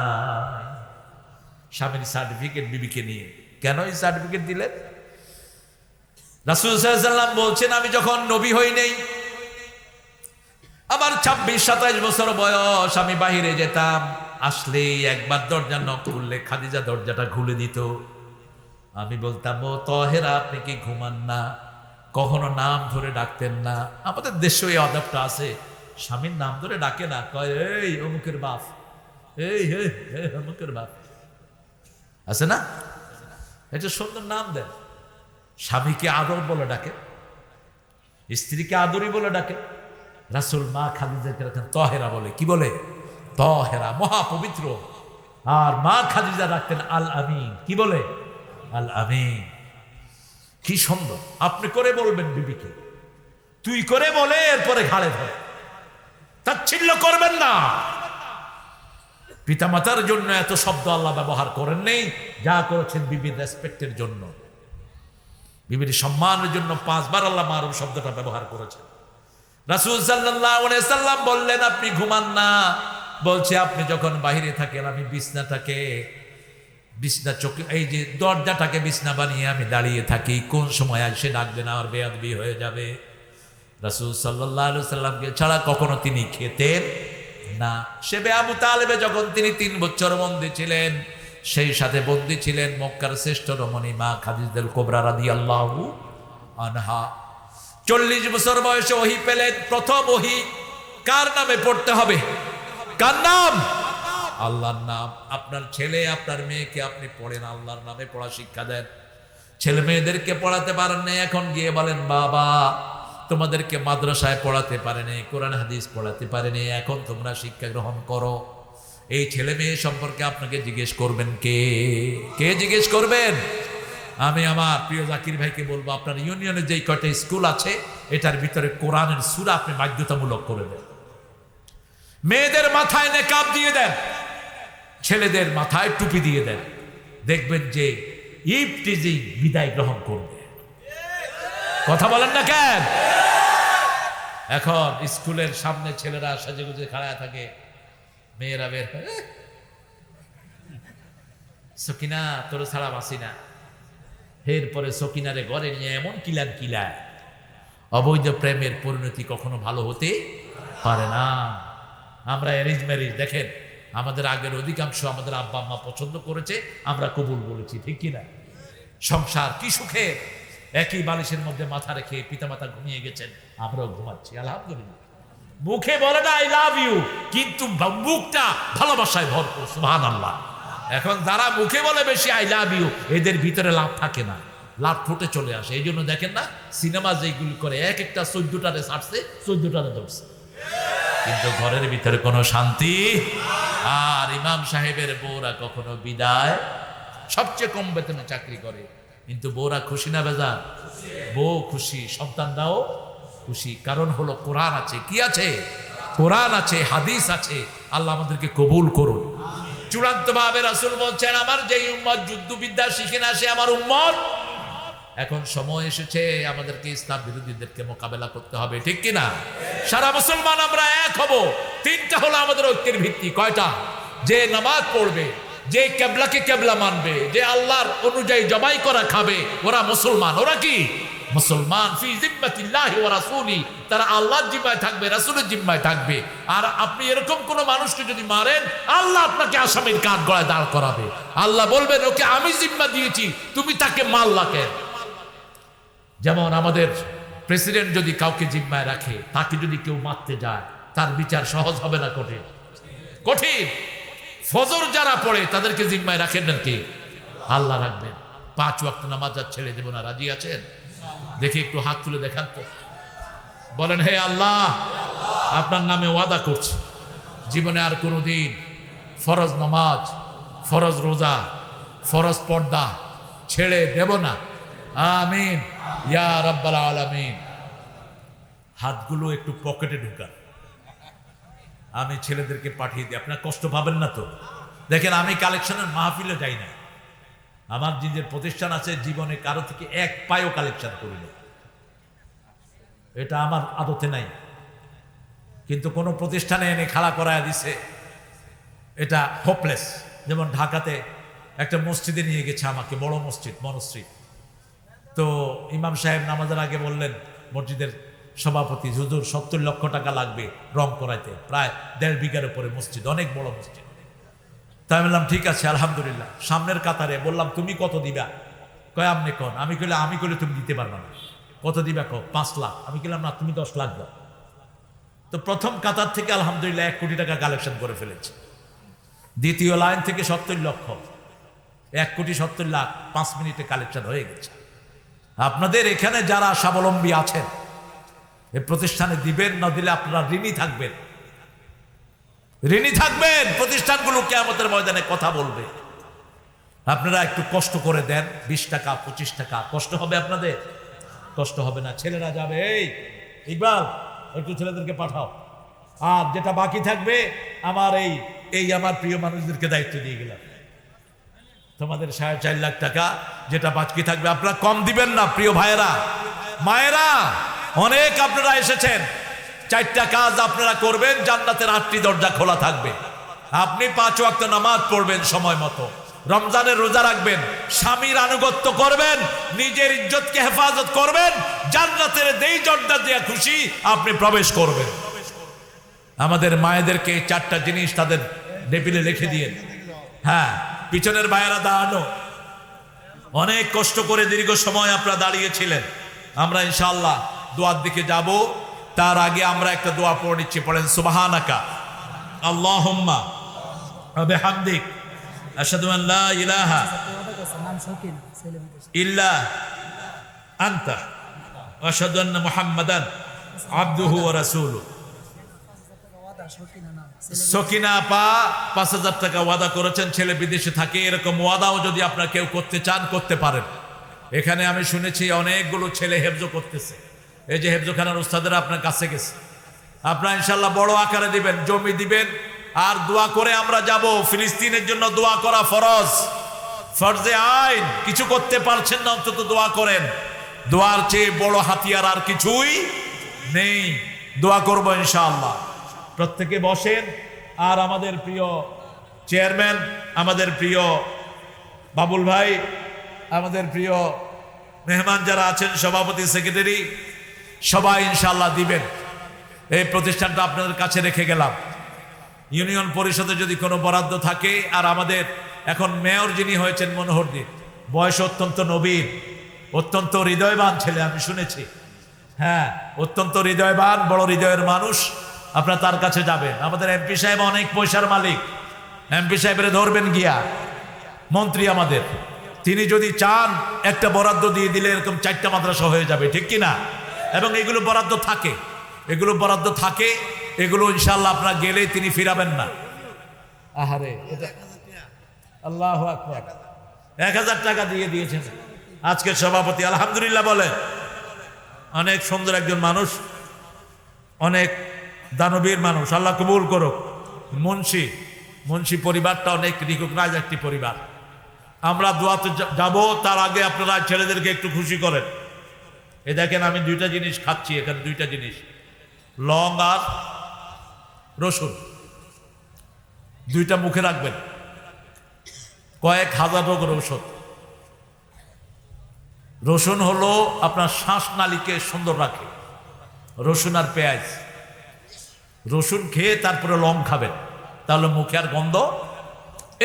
স্বামীর সার্টিফিকেট বিবিকে নিয়ে কেন এই সার্টিফিকেট দিলেন? রাসূল সাল্লাল্লাহু আলাইহি ওয়াসাল্লাম বলছেন, আমি যখন নবী হই নাই, আমার 26-27 বছর বয়স, আমি বাহিরে যেতাম, আসলেই একবার দরজা নক করলে খাদিজা দরজাটা খুলে দিত। আমি বলতাম, ও তহেরা, আপনি কি ঘুমান না? কখনো নাম ধরে ডাকতেন না। আমাদের দেশে এই আদবটা আছে, স্বামীর নাম ধরে ডাকে না, কয় এই অমুকের বাপ, এই হে অমুকের বাপ, আছে না? একটা সুন্দর নাম দেন। স্বামীকে আদর বলে ডাকে, স্ত্রীকে আদরই বলে ডাকে। রাসূল মা খাদিজাকে রাখেন তহেরা বলে। কি বলে? তহেরা, মহাপবিত্র। আর মা খাদিজা রাখতেন আল আমিন। কি বলে? আল আমিন। কি সুন্দর। আপনি করে বলবেন বিবিকে, তুই করে বলে এরপরে ঘাড়ে ধরে, তাচ্ছিল্য করবেন না। পিতামাতার জন্য এত শব্দ আল্লাহ ব্যবহার করেন নেই, যা করেছেন বিবির রেসপেক্টের জন্য, বিবির সম্মানের জন্য 5 বার আল্লাহ মারুফ শব্দটা ব্যবহার করেছেন। রাসূল সাল্লাল্লাহু আলাইহি সাল্লাম বললেন, আপনি ঘুমান না? বলছে, আপনি যখন বাহিরে থাকেন আমি বিছনা চোখে, এই যে দরজাটাকে বিছনা বানিয়ে আমি দাঁড়িয়ে থাকি, কোন সময় সে ডাকবে না, আর বেয়াদবি হয়ে যাবে। রাসূল সাল্লাল্লাহু আলাইহি সাল্লামকে ছাড়া কখনো তিনি খেতেন না। সে আবু তালেবে যখন তিনি 3 বছর বন্দী ছিলেন, সেই সাথে বন্দী ছিলেন মক্কার শ্রেষ্ঠ রমণী মা খাদিজাতুল কুবরা রাদিয়াল্লাহু আনহা। 40 বছর বয়সে ওহী পেলেন। প্রথম ওহী কার নামে পড়তে হবে? কার নাম? আল্লাহর নাম। আপনার ছেলে, আপনার মেয়েকে আপনি পড়েন, আল্লাহর নামে পড়া শিক্ষা দেন। ছেলে মেয়েদেরকে পড়াতে পারেন না, এখন গিয়ে বলেন, বাবা তোমাদেরকে মাদ্রাসায় পড়াতে পারেনি, কোরআন হাদিস পড়াতে পারেনি, এখন তোমরা শিক্ষা গ্রহণ করো। এই ছেলে মেয়ে সম্পর্কে আপনাকে জিজ্ঞেস করবেন কে? কে জিজ্ঞেস করবেন? আমি আমার প্রিয় জাকির ভাইকে বলবো, আপনার ইউনিয়নে যেই কয়টা স্কুল আছে, এটার ভিতরে কোরআনের সূরা আপনি বাধ্যতামূলক করে দেন। মেয়েদের মাথায় নেকাব দিয়ে দেন, ছেলেদের মাথায় টুপি দিয়ে দেন। দেখবেন যে ইফটিজিং বিদায় গ্রহণ করবে। কথা বলেন না কেন? এখন স্কুলের সামনে ছেলেরা সাজেগুজে খাড়া থাকে, মেয়েরা বের হয়, সকিনা তোর ছাড়া বাসি না। এরপরে সকিনারে ঘরে নিয়ে এমন কিলায়। অবৈধ প্রেমের পরিণতি কখনো ভালো হতে পারে না। আমরা অ্যারেঞ্জ ম্যারেজ দেখেন, আমাদের আগের অধিকাংশ আমাদের আব্বা আম্মা পছন্দ করেছে, আমরা কবুল বলেছি, ঠিক কিনা? সংসার কি সুখের। একই বালিশের মধ্যে মাথা রেখে পিতামাতা ঘুমিয়ে গেছেন, আমরাও ঘুমাচ্ছি, আলহামদুলিল্লাহ। মুখে বলে না আই লাভ ইউ, কিন্তু মুখটা ভালোবাসায় ভরপুর, সুবহানাল্লাহ। এখন যারা মুখে বলে বেশি আই লাভ ইউ, এদের ভিতরে লাভ থাকে না, লাভ ফুটে চলে আসে। এই জন্য দেখেন না, সিনেমা যেগুলি করে এক একটা 14টারে ছাড়ছে, 14টারে ধরছে, কিন্তু ঘরের ভিতরে কোনো শান্তি। আর ইমাম সাহেবের বউরা কখনো বিদায়, সবচেয়ে কম বেতনে চাকরি করে, কিন্তু বউরা খুশি না বেজার? বউ খুশি, সন্তানরাও খুশি। কারণ হলো কোরআন আছে। কি আছে? কোরআন আছে, হাদিস আছে। আল্লাহ আমাদেরকে কবুল করুন। চূড়ান্ত ভাবে রাসূল বলছেন, আমার যেই উম্মত যুদ্ধবিদ্যা শিখে না, সে আমার উম্মত। এখন সময় এসেছে আমাদেরকে ইসলাম বিরোধীদেরকে মোকাবেলা করতে হবে, ঠিক কিনা? সারা মুসলমান আমরা এক হব। 3টা হলো আমাদের ঐক্যের ভিত্তি। কয়টা? যে নামাজ পড়বে, যে কেবলাকে কেবলা মানবে, যে আল্লাহর অনুযায়ী জবাই করা খাবে, ওরা মুসলমান। ওরা কি? মুসলমান। ফি জিম্মাতিল্লাহি ওয়া রাসূলি, তারা আল্লাহর জিম্মায় থাকবে, রাসূলের জিম্মায় থাকবে। আর আপনি এরকম কোন মানুষকে যদি মারেন, আল্লাহ আপনাকে আসামির কাঠ গড়ায় দাঁড় করাবে। আল্লাহ বলবেন, ওকে আমি জিম্মা দিয়েছি, তুমি তাকে মারলা কেন? যেমন আমাদের প্রেসিডেন্ট যদি কাউকে জিম্মায় রাখে, তাকে যদি কেউ মারতে যায়, তার বিচার সহজ হবে না কঠিন? কঠিন। ফজর যারা পড়ে তাদেরকে জিম্মায় রাখেন না কে? আল্লাহ রাখবেন। 5 ওয়াক্ত নামাজ আর ছেড়ে দেব না, রাজি আছেন? দেখি একটু হাত তুলে দেখান তো, বলেন হে আল্লাহ, আপনার নামে ওয়াদা করছি জীবনে আর কোনোদিন ফরজ নামাজ, ফরজ রোজা, ফরজ পর্দা ছেড়ে দেব না। আমিন ইয়া রাব্বাল আলামিন। হাতগুলো একটু পকেটে ঢুকান, আমি ছেলেদেরকে পাঠিয়ে দিই, আপনার কষ্ট পাবেন না তো? দেখেন, আমি কালেকশনের মাহফিলে যাই না, আমার যে প্রতিষ্ঠান আছে জীবনে কারো থেকে 1 পায়ও কালেকশন করি না, এটা আমার আদতে নাই। কিন্তু কোনো প্রতিষ্ঠানে এনে খাড়া করায় দিছে, এটা হোপলেস। যেমন ঢাকাতে একটা মসজিদে নিয়ে গেছে আমাকে, বড় মসজিদ মনশ্রী। তো ইমাম সাহেব নামাজের আগে বললেন, মসজিদের সভাপতি, হুজুর 70 লক্ষ টাকা লাগবে রং করাইতে, প্রায় 1.5 বিঘার উপরে মসজিদ, অনেক বড় মসজিদ। তাই বললাম ঠিক আছে আলহামদুলিল্লাহ। সামনের কাতারে বললাম তুমি কত দিবা? কয় আপনি কন। আমি কইলে তুমি দিতে পারবে না। কত দিবা? 5 লাখ। আমি বললাম না, তুমি 10 লাখ দাও। তো প্রথম কাতার থেকে আলহামদুলিল্লাহ 1 কোটি টাকা কালেকশন করে ফেলেছে। দ্বিতীয় লাইন থেকে 70 লক্ষ, 1 কোটি 70 লাখ 5 মিনিটে কালেকশন হয়ে গেছে। আপনাদের এখানে যারা স্বাবলম্বী আছেন, এই প্রতিষ্ঠানে দিবেন, না দিলে আপনারা ঋণী থাকবেন, ঋণী থাকবেন। প্রতিষ্ঠানগুলো কিয়ামতের ময়দানে কথা বলবে। আপনারা একটু কষ্ট করে দেন, 20 টাকা 25 টাকা, কষ্ট হবে আপনাদের? কষ্ট হবে না। ছেলেরা যাবে, এই ইকবাল একটু ছেলেদেরকে পাঠাও, আর যেটা বাকি থাকবে আমার এই আমার প্রিয় মানুষদেরকে দায়িত্ব দিয়ে গেলাম। তোমাদের 4.5 লাখ টাকা যেটা বাকি থাকবে, আপনারা কম দিবেন না প্রিয় ভাইয়েরা মায়েরা। অনেক আপনারা এসেছেন, 4টা কাজ আপনারা করবেন, জান্নাতের 8টি দরজা খোলা থাকবে। আপনি 5 ওয়াক্ত নামাজ পড়বেন সময় মতো, রমজানের রোজা রাখবেন, স্বামীর আনুগত্য করবেন, নিজের ইজ্জতকে হেফাজত করবেন, জান্নাতের দেই দরজা দিয়ে খুশি আপনি প্রবেশ করবেন। আমাদের মায়েদেরকে 4টা জিনিস তাদের টেবিলে লিখে দিয়ে, হ্যাঁ পিছনের ভাইয়েরা দাঁড়ানো, অনেক কষ্ট করে দীর্ঘ সময় আপনারা দাঁড়িয়েছিলেন। আমরা ইনশাআল্লাহ দোয়ার দিকে যাব, তার আগে আমরা একটা দোয়া পড়ে নিচ্ছি। পড়েন সুবহানাকা আল্লাহুম্মা ওয়া বিহামদিক আশহাদু আন লা ইলাহা ইল্লা আনতা ওয়া আশহাদু আন্না মুহাম্মাদান আবদুহু ওয়া রাসূলুহু। সকিনা আপা 5,000 টাকা ওয়াদা করেছেন, ছেলে বিদেশে থাকে। এরকম ওয়াদাও যদি আপনারা কেউ করতে চান করতে পারেন। এখানে আমি শুনেছি অনেকগুলো ছেলে হেফজ করতেছে, এই যে হেফজখানার উস্তাদেরা আপনার কাছে গেছে, আপনারা ইনশাল্লাহ বড় আকারে দিবেন, জমি দিবেন, আর দোয়া করে আমরা যাব। ফিলিস্তিনের জন্য দোয়া করা ফরজ, ফরজে আইন। কিছু করতে পারছেন না, অন্তত দোয়া করেন। দোয়ার চেয়ে বড় হাতিয়ার আর কিছুই নেই। দোয়া করব ইনশাআল্লাহ। প্রত্যেকে বসেন। আর আমাদের প্রিয় চেয়ারম্যান, আমাদের প্রিয় বাবুল ভাই, আমাদের প্রিয় মেহমান যারা আছেন, সভাপতি, সেক্রেটারি, সবাই ইনশাআল্লাহ দিবেন। এই প্রতিষ্ঠানটা আপনাদের কাছে রেখে গেলাম। ইউনিয়ন পরিষদে যদি কোনো বরাদ্দ থাকে, আর আমাদের এখন মেয়র যিনি হয়েছেন মনোহরদী, বয়স অত্যন্ত নবীন, অত্যন্ত হৃদয়বান ছেলে, আমি শুনেছি। হ্যাঁ, অত্যন্ত হৃদয়বান, বড় হৃদয়ের মানুষ। আপনারা তার কাছে যাবেন। আমাদের এমপি সাহেব অনেক পয়সার মালিক, এমপি সাহেবের ধরবেন গিয়া, মন্ত্রী আমাদের, তিনি যদি চান একটা বরাদ্দ দিয়ে দিলে এরকম 4টা মাদ্রাসা হয়ে যাবে, ঠিক কিনা? এবং এগুলো বরাদ্দ থাকে, এগুলো বরাদ্দ থাকে, এগুলো ইনশাআল্লাহ আপনারা গেলে তিনি ফিরাবেন না। আহারে, আল্লাহু আকবার, 1000 টাকা দিয়ে দিয়েছেন আজকের সভাপতি, আলহামদুলিল্লাহ বলে। অনেক সুন্দর একজন মানুষ, অনেক দানবীর মানুষ, আল্লাহ কবুল করুক। মুন্সি পরিবারটা অনেক রিকগনাইজ একটি পরিবার। আমরা দোয়াতে যাব, তার আগে আপনারা ছেলেদেরকে একটু খুশি করেন। এ দেখেন, আমি 2টা জিনিস খাচ্ছি এখানে, 2টা জিনিস, লং আর রসুন, 2টা মুখে রাখবেন। কয়েক হাজার রোগের ঔষধ। রসুন হলো আপনার শ্বাসনালীকে সুন্দর রাখে, রসুন আর পেঁয়াজ। রসুন খেয়ে তারপরে লং খাবেন, তাহলে মুখে আর গন্ধ।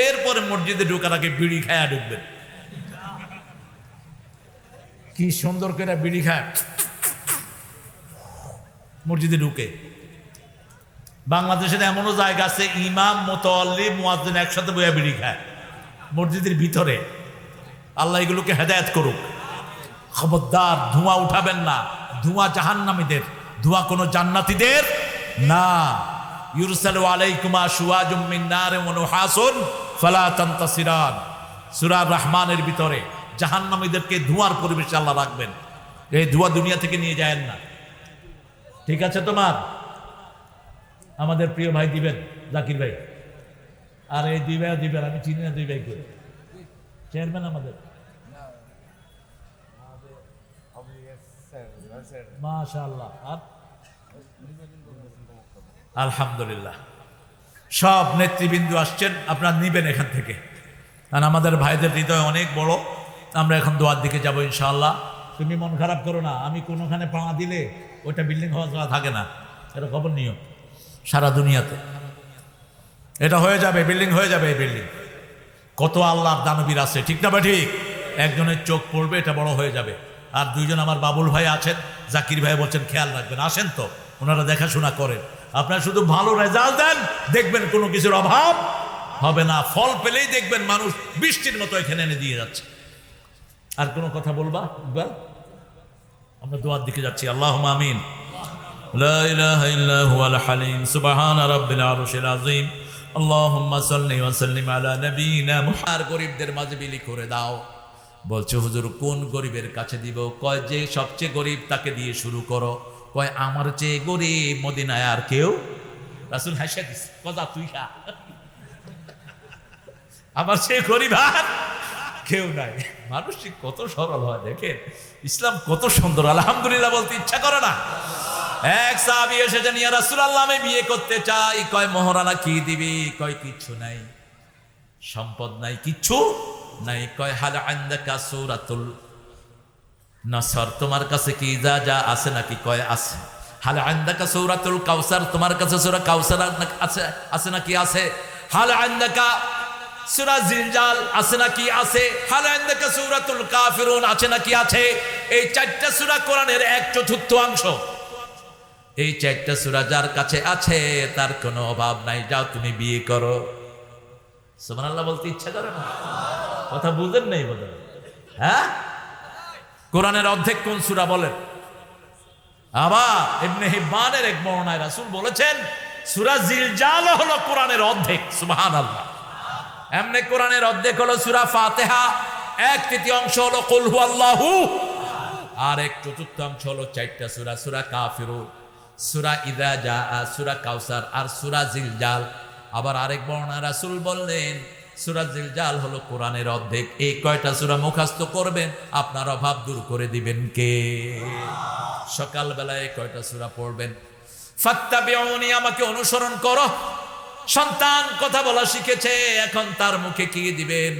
এরপরে মসজিদে ঢোকার আগে বিড়ি খায়া ঢুকবেন। কি সুন্দর করে বিড়ি খায়, মসজিদে ঢুকে। বাংলাদেশের এমনও জায়গা আছে ইমাম মুতাল্লি মুয়াজ্জিন একসাথে বইয়া বিড়ি খায় মসজিদের ভিতরে। আল্লাহ এগুলোকে হেদায়েত করুক। খবরদার ধোঁয়া উঠাবেন না, ধোঁয়া জাহান্নামীদের, ধোঁয়া কোনো জান্নাতীদের না। ইউরসালু আলাইকুমা শুওয়াজুম মিন নার ওয়া নুহাসুন ফালা তানতাসিরান। সূরা রহমানের ভিতরে জাহান্নামীদেরকে ধোঁয়ার পরিবেশে আল্লাহ রাখবেন। এই ধোঁয়া দুনিয়া থেকে নিয়ে যায়েন না, ঠিক আছে? তোমার আমাদের প্রিয় ভাই দিবেন, জাকির ভাই। আর এই দুই ভাই দিবেন, আমি চিনি না দুই ভাই করে চেয়ারম্যান আমাদের, মাশাআল্লাহ। আর আলহামদুলিল্লাহ সব নেতৃবৃন্দ আসছেন, আপনারা নিবেন এখান থেকে। কারণ আমাদের ভাইদের হৃদয় অনেক বড়। আমরা এখন দোয়ার দিকে যাবো ইনশাআল্লাহ। তুমি মন খারাপ করো না, আমি কোনোখানে পাড়া দিলে ওইটা বিল্ডিং হওয়া ছাড়া থাকে না, এটা খবর নিও। সারা দুনিয়াতে এটা হয়ে যাবে, বিল্ডিং হয়ে যাবে। এই বিল্ডিং কত আল্লাহর দানবীর আছে, ঠিক না? বা ঠিক, একজনের চোখ পড়বে, এটা বড় হয়ে যাবে। আর দুইজন আমার বাবুল ভাই আছেন, জাকির ভাই বলছেন খেয়াল রাখবেন, আসেন তো, ওনারা দেখাশোনা করেন। আপনারা শুধু ভালো রেজাল্ট দেন, দেখবেন কোনো কিছুর অভাব হবে না। ফল পেলেই দেখবেন মানুষ বৃষ্টির মতো এখানে এনে দিয়ে যাচ্ছে। আর কোনো কথা বলবা? আমরা দোয়ার দিকে যাচ্ছি। আল্লাহুম্মা আমিন। লা ইলাহা ইল্লা হুয়াল হালিম সুবহানা রাব্বিল আরশিল আযীম। আল্লাহুম্মা সাল্লি ওয়া সাল্লিম আলা নবিয়িনা মুহাম্মদ। গরিবদের মাঝে বিলি করে দাও। বলছে হুজুর কোন গরিবের কাছে দিব? কয় যে সবচেয়ে গরিব তাকে দিয়ে শুরু করো। কয় আমার চেয়ে গরিব মদিনায় আর কেউ? রাসূল হাসা দিছে, কজা তুই খা, আমার চেয়ে গরিব আর কেউ নাই। মানুষ কত সরল হয় দেখেন, ইসলাম কত সুন্দর। আলহামদুলিল্লাহ বলতে ইচ্ছা করে না? এক সাহাবী এসেছেন, ইয়া রাসূলুল্লাহ আমি বিয়ে করতে চাই। কয় মোহরানা কি দিবি? কয় কিচ্ছু নাই, সম্পদ নাই, কিচ্ছু নাই। কয় হাল আনদাকা সূরাতুল নাসর, তোমার কাছে কি যা যা আছে নাকি? কয় আছে। হাল আনদাকা সূরাতুল কাউসার, তোমার কাছে সূরা কাউসার আছে আছে নাকি? আছে। হাল আনদাকা সূরা জিলজাল আছে নাকি? আছে। হাল আনদাকা সূরাতুল কাফিরুন আছে নাকি? আছে। এই চারটা সূরা কোরআনের 1/4 এই চারটা সূরা যার কাছে আছে তার কোনো অভাব নাই, যাও তুমি বিয়ে করো। সুবহানাল্লাহ বলতে ইচ্ছা করে না? কথা বুঝেন নাই বোধ হয়, হ্যাঁ? কোরআনের অর্ধেক কোন সূরা বলেন? আবার ইবনে হিব্বানের এক বর্ণনায় রাসূল বলেছেন সূরা জিলজাল হলো কোরআনের অর্ধেক। সুবহানাল্লাহ। এমনি কোরআনের অর্ধেক হলো সূরা ফাতিহা, 1/3 হলো কুল হুয়াল্লাহু, আর 1/4 হলো চারটা সূরা, সূরা কাফিরুন, সূরা ইযা জাআ, সূরা কাউসার আর সূরা জিলজাল। আবার আরেক বর্ণনায় রাসূল বললেন সূরা জিলজাল হলো কোরআনের অর্ধেক। এই কয়টা সূরা মুখস্থ করবেন, আপনার অভাব দূর করে দিবেন কে? সকালবেলায় কয়টা সূরা পড়বেন। ফাত্তাবিউনি, আমাকে অনুসরণ করো। সন্তান কথা বলা শিখেছে, এখন তার মুখে কি দিবেন?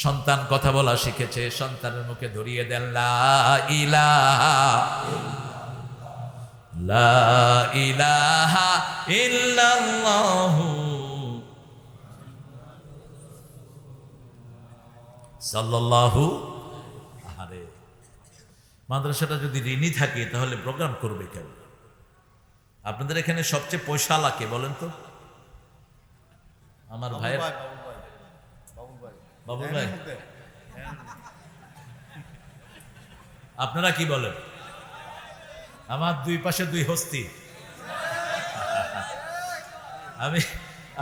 সন্তান কথা বলা শিখেছে, সন্তানের মুখে ধরিয়ে দেন লা ইলাহা লা ইলাহা ইল্লাল্লাহু সাল্লাল্লাহু। আরে মাদ্রাসাটা যদি ঋণী থাকে তাহলে প্রোগ্রাম করবে কেন? আপনাদের এখানে সবচেয়ে পয়সাওয়ালা কে বলেন তো? আমার ভাইয়ের বাবুল ভাই, আপনারা কি বলেন? আমার দুই পাশে দুই হস্তি।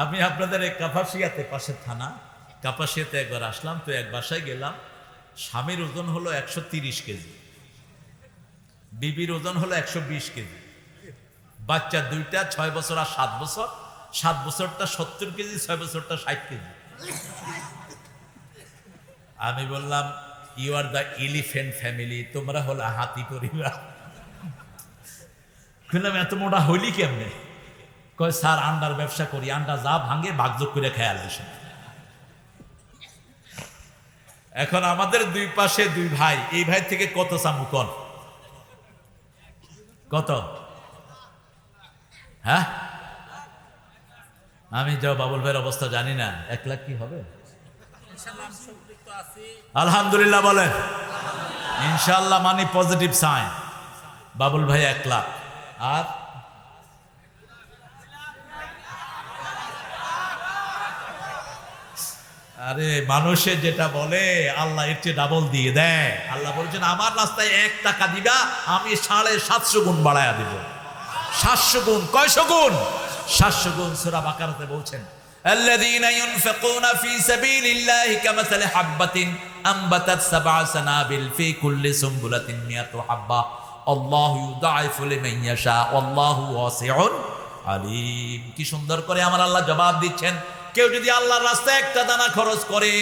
আমি আপনাদের এই কাপাসিয়াতে, পাশের থানা কাপাসিয়াতে একবার আসলাম, তো এক বাসায় গেলাম। স্বামীর ওজন হলো 130 কেজি, বিবির ওজন হলো 120 কেজি, বাচ্চা দুইটা 6 বছর আর 7 বছর। 7 বছরটা 70 কেজি, 6 বছরটা 60 কেজি। আমি বললাম you are the elephant family, তোমরা হলো হাতি পরিবার। বললাম এত মোটা হইলি কেমনে? কয় স্যার আন্ডার ব্যবসা করি, আন্ডা যা ভাঙে ভাগযোগ করে খেয়াল আসে। এখন আমাদের দুই পাশে দুই ভাই, এই ভাই থেকে কত চামু কন? কত? হ্যাঁ, আমি যাও বাবুল ভাইয়ের অবস্থা জানি না। 1 লাখ কি হবে? আলহামদুলিল্লাহ বলেন। ইনশাল্লাহ মানি পজিটিভ সাইন। বাবুল ভাই 1 লাখ, আর আরে মানুষে যেটা বলে আল্লাহ এর চেয়ে ডাবল দিয়ে দেয়। আল্লাহ বলছেন আমার রাস্তায় 1 টাকা দিবা আমি 750 গুণ বাড়ায়া দিব। 700 গুণ, কয়শো গুণ? 700 গুণ। সূরা বাকারাতে বলছেন الذين ينفقون في سبيل الله كمثل حبة أنبتت 7 سنابل في كل سنبلة 100 حبة الله يضاعف لمن يشاء والله واسع عليم। কি সুন্দর করে আমার আল্লাহ জবাব দিচ্ছেন, কেউ যদি আল্লাহর রাস্তায় 1টা দানা খরচ করে,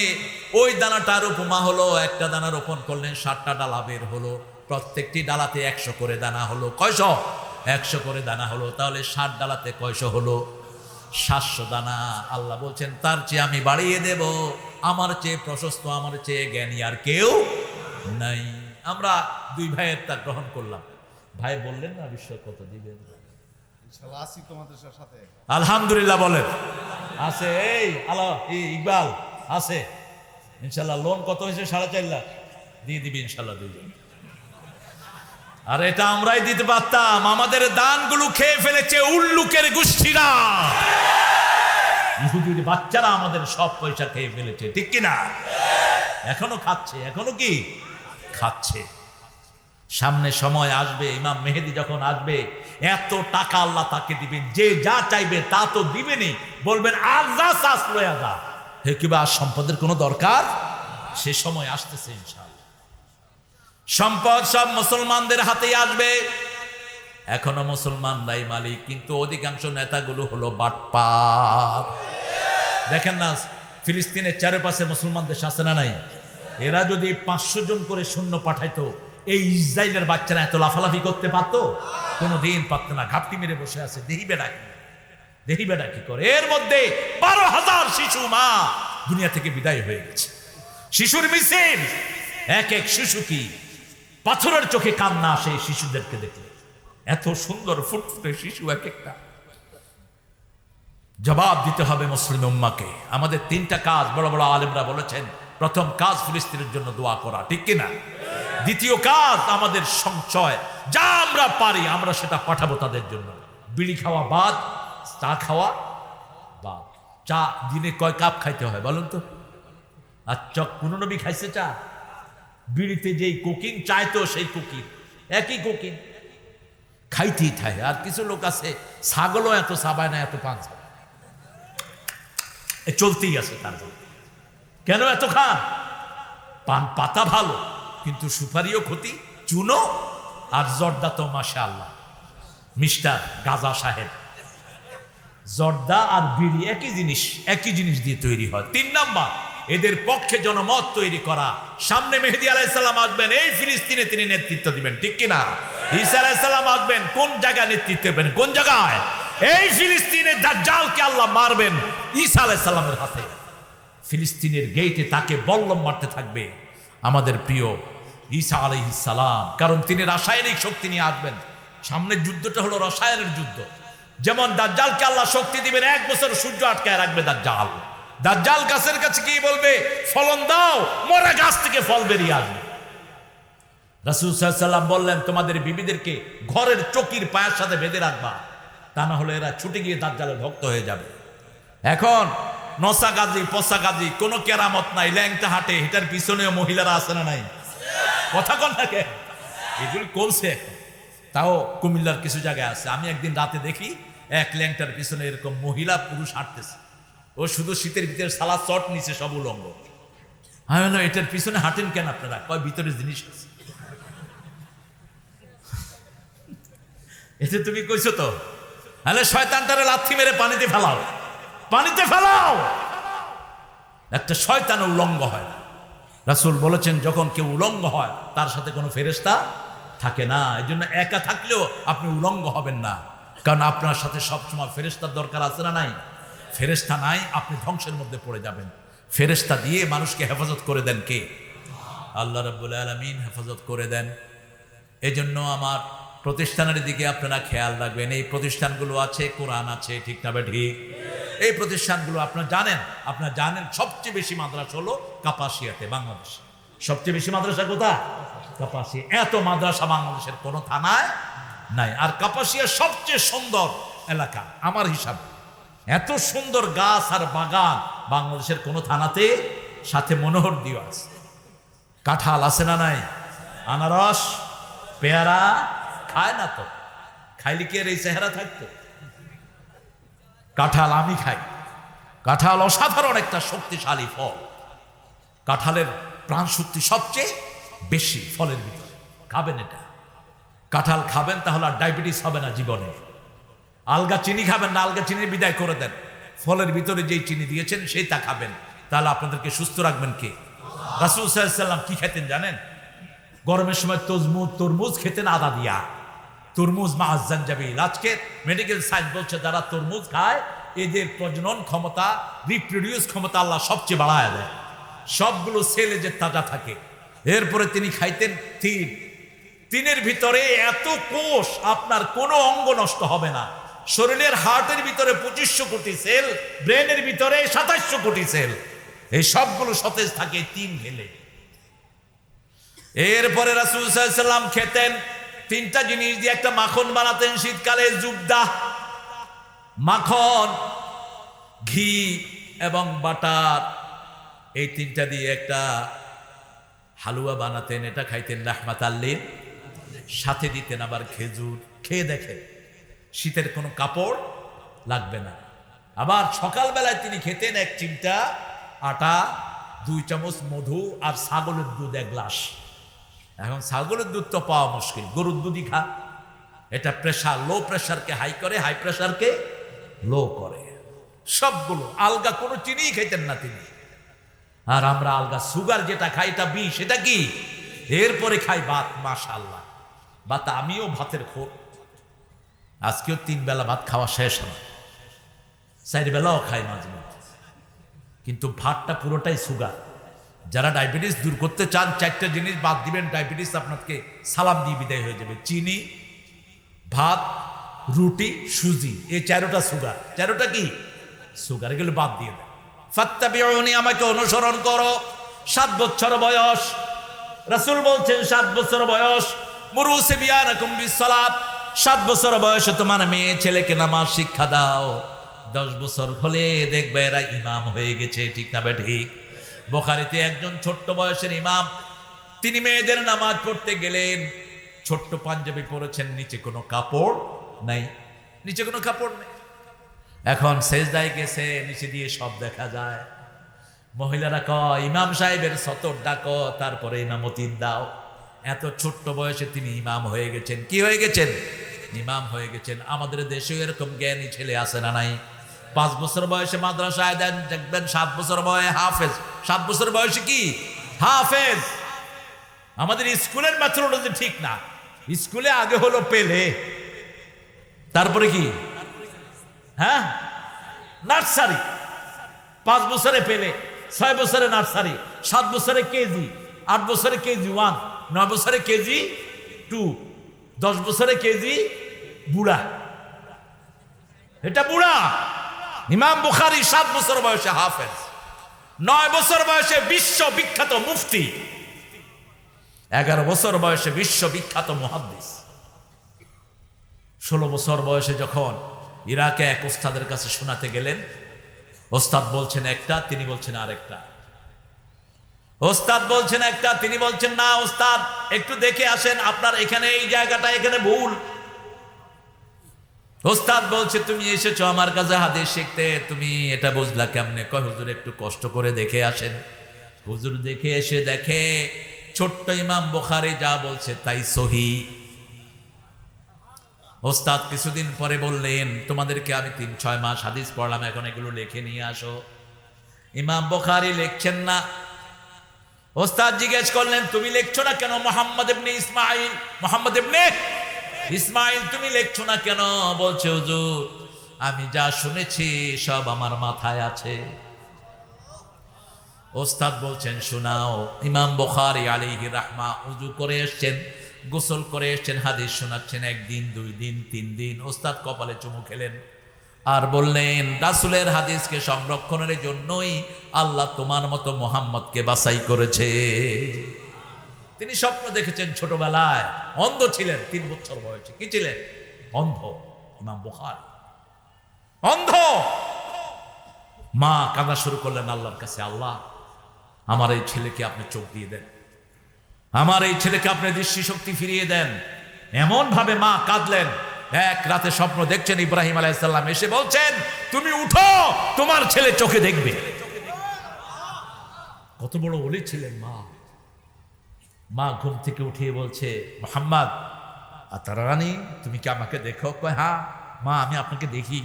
ওই দানাটার উপমা হলো 1টা দানা রোপণ করলেন, 7টা ডালা বের হলো, প্রত্যেকটি ডালাতে 100 করে দানা হলো। কয়শো? 100 করে দানা হলো। তাহলে 60 ডালাতে কয়শো হলো? 700 দানা। আল্লাহ বলছেন তার চেয়ে আমি বাড়িয়ে দেব, আমার চেয়ে প্রশস্ত, আমার চেয়ে জ্ঞানী আর কেউ নাই। আমরা 2 ভাইয়ের তা গ্রহণ করলাম। ভাই বললেন না বিশ্ব কত দিবেন? ইনশাআল্লাহ আসি তোমাদের সাথে। আলহামদুলিল্লাহ বলেন। আছে এই ইকবাল আছে ইনশাল্লাহ। লোন কত হয়েছে? 4.5 লাখ দিয়ে দিবি ইনশাল্লাহ 2 জন। আর এটা আমরাই দিতে পারতাম, আমাদের দানগুলো খেয়ে ফেলেছে উল্লুকের গোষ্ঠীরা, ইহুদির বাচ্চারা আমাদের সব পয়সা খেয়ে ফেলেছে, ঠিক কিনা? এখনো খাচ্ছে, এখনো কি খাচ্ছে। সামনে সময় আসবে, ইমাম মেহেদী যখন আসবে, এত টাকা আল্লাহ তাকে দিবেন, যে যা চাইবে তা তো দিবেনই, বলবেন আর যা চাস লয়া যা, হে কিবা আর সম্পদের কোনো দরকার? সে সময় আসতেছে ইনশাআল্লাহ। সম্পদ সব মুসলমানদের হাতেই আসবে। এখনো মুসলমানরাই মালিক, কিন্তু অধিকাংশ নেতাগুলো হলো বাটপার। দেখেন না ফিলিস্তিনের চারপাশে মুসলমান দেশ আছে না নাই? এরা যদি 500 জন করে সৈন্য পাঠাইতো, এই ইসরায়েলের বাচ্চারা এত লাফালাফি করতে পারতো? কোনোদিন পারতো না। ঘাপটি মেরে বসে আছে, দেহিবেটা কি করে। এর মধ্যে 12,000 শিশু মা দুনিয়া থেকে বিদায় হয়ে গেছে। শিশুর মিছিল, এক এক শিশু কি পাথরের চোখে কান্না আসে শিশুদেরকে দেখলে। এত সুন্দর ফুটফুটে শিশু এক একটা। জবাব দিতে হবে মুসলিম উম্মাকে। আমাদের 3টা কাজ বড় বড় আলেমরা বলেছেন। প্রথম কাজ ফিলিস্তিনের জন্য দোয়া করা, ঠিক কিনা? দ্বিতীয় কাজ আমাদের সঞ্চয়, যা আমরা পারি আমরা সেটা পাঠাবো তাদের জন্য। বিড়ি খাওয়া বাদ, চা খাওয়া বাদ। চা দিনে কয় কাপ খাইতে হয় বলুন তো? আচ্ছা কোন নবী খাইছে চা? বিড়িতে যেই কোকিং, চায় তো সেই কোকিং, একই কোকিং, খাইতেই থাকে। আর কিছু লোক আছে ছাগলও এত চাবায় না, এত পান চাবায়, চলতেই আছে তার জন্য। কেন এত খান? পান পাতা ভালো, কিন্তু সুপারিও ক্ষতি, চুনো আর জর্দা তো মাশাআল্লাহ মিস্টার গাজা সাহেব। জর্দা আর বিড়ি একই জিনিস দিয়ে তৈরি হয়। 3 নাম্বার, এদের পক্ষে জনমত তৈরি করা। সামনে মেহেদী আলাইহিস সালাম আসবেন, এই ফিলিস্তিনে তিনি নেতৃত্ব দিবেন, ঠিক কিনা? ঈসা আলাইহিস সালাম আসবেন, কোন জায়গায় নেতৃত্ব দেবেন? কোন জায়গায়? এই ফিলিস্তিনে দাজ্জালকে আল্লাহ মারবেন ঈসা আলাইহিস সালামের হাতে। ফিলিস্তিনের গেটে তাকে বল্লম মারতে থাকবে আমাদের প্রিয় ঈসা আলাইহিস সালাম, কারণ তিনি রাসায়নিক শক্তি নিয়ে আসবেন। সামনের যুদ্ধটা হলো রসায়নের যুদ্ধ। যেমন দাজ্জালকে আল্লাহ শক্তি দিবেন, 1 বছর সূর্য আটকায় রাখবে দাজ্জাল গাছের কাছে কি বলবে? ফলন দাও, মরা গাছ থেকে ফল বেরিয়ে আসবে। রাসূল সাল্লাল্লাহু আলাইহি ওয়াসাল্লাম বললেন, তোমাদের বিবিদেরকে ঘরের চকির পায়ের সাথে বেঁধে রাখবা, তা না হলে এরা ছুটে গিয়ে দাজ্জালের ভক্ত হয়ে যাবে। এখন নসা গাজী পসা গাজী, কোনো কেরামত নাই, ল্যাংটা হাটে, এটার পিছনেও মহিলারা আছে না নাই? কথা কন থাকে, এগুলি করছে এখন। তাও কুমিল্লার কিছু জায়গায় আছে। আমি একদিন রাতে দেখি এক ল্যাংটার পিছনে এরকম মহিলা পুরুষ হাঁটতেছে, ও শুধু শীতের ভিতরে সালা চট নিচে সব উলঙ্গ। আমি বললাম এটার পিছনে হাঁটেন কেন আপনারা? কয় ভিতরে জিনিস আছে। এটা তুমি কইছো তো? তাহলে শয়তানটারে লাথি মেরে পানিতে ফেলাও। একটা শয়তান উলঙ্গ হয় না। রাসূল বলেছেন যখন কেউ উলঙ্গ হয় তার সাথে কোনো ফেরেশতা থাকে না। এই জন্য একা থাকলেও আপনি উলঙ্গ হবেন না, কারণ আপনার সাথে সবসময় ফেরেশতার দরকার আছে না নাই? ফেরেশতা নাই, আপনি ধ্বংসের মধ্যে পড়ে যাবেন। ফেরেশতা দিয়ে মানুষকে হেফাজত করে দেন কে? আল্লাহ রাব্বুল আলামিন হেফাজত করে দেন। এজন্য আমার প্রতিষ্ঠানের দিকে আপনারা খেয়াল রাখবেন। এই প্রতিষ্ঠানগুলো আছে, কোরআন আছে, ঠিক না ঠিক? এই প্রতিষ্ঠানগুলো আপনারা জানেন সবচেয়ে বেশি মাদ্রাসা হলো কাপাসিয়াতে, বাংলাদেশে। সবচেয়ে বেশি মাদ্রাসা কোথায়? কাপাসিয়া। এত মাদ্রাসা বাংলাদেশের কোনো থানায় নাই। আর কাপাসিয়া সবচেয়ে সুন্দর এলাকা আমার হিসাবে। এত সুন্দর গাছ আর বাগান বাংলাদেশের কোনো থানাতে, সাথে মনোহর দিও আছে, কাঁঠাল আছে না নাই, আনারস পেয়ারা খায় না তো, খাইলে কি আর এই চেহারা থাকতো? কাঁঠাল আমি খাই। কাঁঠাল অসাধারণ একটা শক্তিশালী ফল। কাঁঠালের প্রাণ শক্তি সবচেয়ে বেশি ফলের ভিতরে। খাবেন এটা, কাঁঠাল খাবেন, তাহলে আর ডায়াবেটিস হবে না জীবনে। আলগা চিনি খাবেন না, আলগা চিনি বিদায় করে দেন। ফলের ভিতরে যেই চিনি দিয়েছেন সেই তা খাবেন, তাহলে আপনাদেরকে সুস্থ রাখবেন কে? রাসূল সাল্লাল্লাহু আলাইহি ওয়াসাল্লাম কি খেতেন জানেন? গরমের সময় তরমুজ খেতেন আদা দিয়া, তরমুজ মাআজ জানজাবিল। আজকে মেডিকেল সায়েন্স বলছে যারা তরমুজ খায় এদের প্রজনন ক্ষমতা, রিপ্রোডিউস ক্ষমতা আল্লাহ সবচেয়ে বাড়ায় দেয়, সবগুলো সেলে যে তাজা থাকে। এরপরে তিনি খাইতেন তিনের ভিতরে এত কোষ, আপনার কোনো অঙ্গ নষ্ট হবে না। শরীরের হার্টের ভিতরে 2500 কোটি সেল, ব্রেনের ভিতরে 2700 কোটি সেল, এই সবগুলো সতেজ থাকে তিন খেলে। এরপরে রাসূল সাল্লাল্লাহু আলাইহি ওয়াসাল্লাম খেতেন তিনটা জিনিস দিয়ে একটা মাখন বানাতেন শীতকালে, জুবদা মাখন, ঘি এবং বাটার, এই তিনটা দিয়ে একটা হালুয়া বানাতেন, এটা খাইতেন রাহমাতাল লিল। সাথে দিতেন আবার খেজুর। খেয়ে দেখেন শীতের কোনো কাপড় লাগবে না। আবার সকালবেলায় তিনি খেতেন 1 চিমটা আটা, 2 চামচ মধু আর ছাগলের দুধ 1 গ্লাস। এখন ছাগলের দুধ তো পাওয়া মুশকিল, গরুর দুধই খা। এটা প্রেশার, লো প্রেশারকে হাই করে, হাই প্রেশারকে লো করে। সবগুলো আলগা, কোনো চিনিই খাইতেন না তিনি। আর আমরা আলগা সুগার যেটা খাই এটা বিষ। এটা কি? এরপরে খাই ভাত। মাশাআল্লাহ, ভাত আমিও ভাতের খোর। আজকেও 3 বেলা ভাত খাওয়া শেষ হয়, 4 বেলাও খাই মাঝে মধ্যে, কিন্তু ভাতটা পুরোটাই সুগার। যারা ডায়াবেটিস দূর করতে চান 4টা জিনিস বাদ দিবেন, ডায়াবেটিস আপনাকে সালাম দিয়ে বিদায় হয়ে যাবে। চিনি, ভাত, রুটি, সুজি, এই 4টা সুগার। 4টা কি? সুগার। এগুলো বাদ দিয়ে দেন। ফাত্তাবিউনি, আমাকে অনুসরণ করো। 7 বছর বয়স, রাসূল বলছেন 7 বছর বয়স, মুরু সিবিয়ানাকুম বিসসালাত, 7 বছর বয়সে তোমার মেয়ে ছেলেকে নামাজ শিক্ষা দাও। 10 বছর হলে দেখবে এরা ইমাম হয়ে গেছে। ঠিক না ঠিক? বুখারীতে একজন ছোট্ট বয়সের ইমাম, তিনি মেয়েদের নামাজ পড়তে গেলেন, ছোট্ট পাঞ্জাবি পরেছেন, নিচে কোনো কাপড় নাই, নিচে কোনো কাপড় নেই। এখন সেজদায় গেছে, নিচে দিয়ে সব দেখা যায়। মহিলারা কয় ইমাম সাহেবের সতর ডাকো, তারপরে ইমামতি দাও। এত ছোট্ট বয়সে তিনি ইমাম হয়ে গেছেন। কি হয়ে গেছেন? ইমাম হয়ে গেছেন। আমাদের দেশেও এরকম জ্ঞানী ছেলে আছে না নাই? 5 বছর বয়সে মাদ্রাসায় দেন, দেখবেন 7 বছর বয়সে হাফেজ। 7 বছর বয়সে কি? হাফেজ। আমাদের স্কুলের মেথোডোলজি ঠিক না। স্কুলে আগে হলো পেলে, তারপরে কি? হ্যাঁ, নার্সারি। 5 বছরে পেলে, 6 বছরে নার্সারি, 7 বছরে কেজি, 8 বছরে কেজি 1, 9 বছরে কেজি 2, 10 বছরে কেজি বুড়া। এটা বুড়া। ইমাম বুখারী 7 বছর বয়সে হাফেজ, 9 বছর বয়সে বিশ্ববিখ্যাত মুফতি, 11 বছর বয়সে বিশ্ববিখ্যাত মুহাদ্দিস। 16 বছর বয়সে যখন ইরাকে এক ওস্তাদের কাছে শোনাতে গেলেন, ওস্তাদ বলছেন একটা, তিনি বলছেন আরেকটা। ওস্তাদ বলছেন একটা, তিনি বলছেন না ওস্তাদ একটু দেখে আসেন, আপনার এখানে এই জায়গাটা এখানে ভুল। ওস্তাদ বলছে তুমি এসেছো আমার কাছে হাদিস শিখতে, তুমি এটা বুঝলা কেমনে? কয় হুজুর একটু কষ্ট করে দেখে আসেন। হুজুর দেখে এসে দেখে ছোট্ট ইমাম বুখারী যা বলছে তাই সহিহ। ওস্তাদ কিছুদিন পরে বললেন তোমাদেরকে আমি 3-6 মাস হাদিস পড়লাম, এখন এগুলো লিখে নিয়ে আসো। ইমাম বুখারী লিখছেন না। ওস্তাদ জিজ্ঞেস করলেন তুমি লিখছো না কেন? মোহাম্মদ ইবনে ইসমাইল তুমি লিখছো না কেন? বলছে হুজুর আমি যা শুনেছি সব আমার মাথায় আছে। ওস্তাদ বলছেন শোনাও। ইমাম বুখারী আলাইহি রাহমা ওযু করে এসেছেন, গোসল করে এসেছেন, হাদিস শোনাচ্ছেন। 1 দিন 2 দিন 3 দিন। ওস্তাদ কপালে চুমু খেলেন আর বললেন রাসূলের হাদিসকে সংরক্ষণের জন্যই আল্লাহ তোমার মতো মুহাম্মদকে বাছাই করেছে। তিনি স্বপ্ন দেখেছেন ছোটবেলায়, অন্ধ ছিলেন 3 বছর বয়সে। কি ছিলেন? অন্ধ। ইমাম বুখারী অন্ধ। মা কাঁদা শুরু করলেন আল্লাহর কাছে, আল্লাহ আমার এই ছেলেকে আপনি চোখ দিয়ে দেন, আমার এই ছেলেকে আপনি দৃষ্টিশক্তি ফিরিয়ে দেন। এমন ভাবে মা কাঁদলেন। এক রাতে স্বপ্ন দেখছেন ইব্রাহিম আলাইহিস সালাম এসে বলছেন, তুমি উঠো, তোমার ছেলে চোখে দেখবে। কত বড় ওলি ছিলেন মা। মা ঘুম থেকে উঠিয়ে বলছে, মুহাম্মদ আতারানি, তুমি কি আমাকে দেখো? কয় হ্যাঁ মা, আমি আপনাকে দেখি।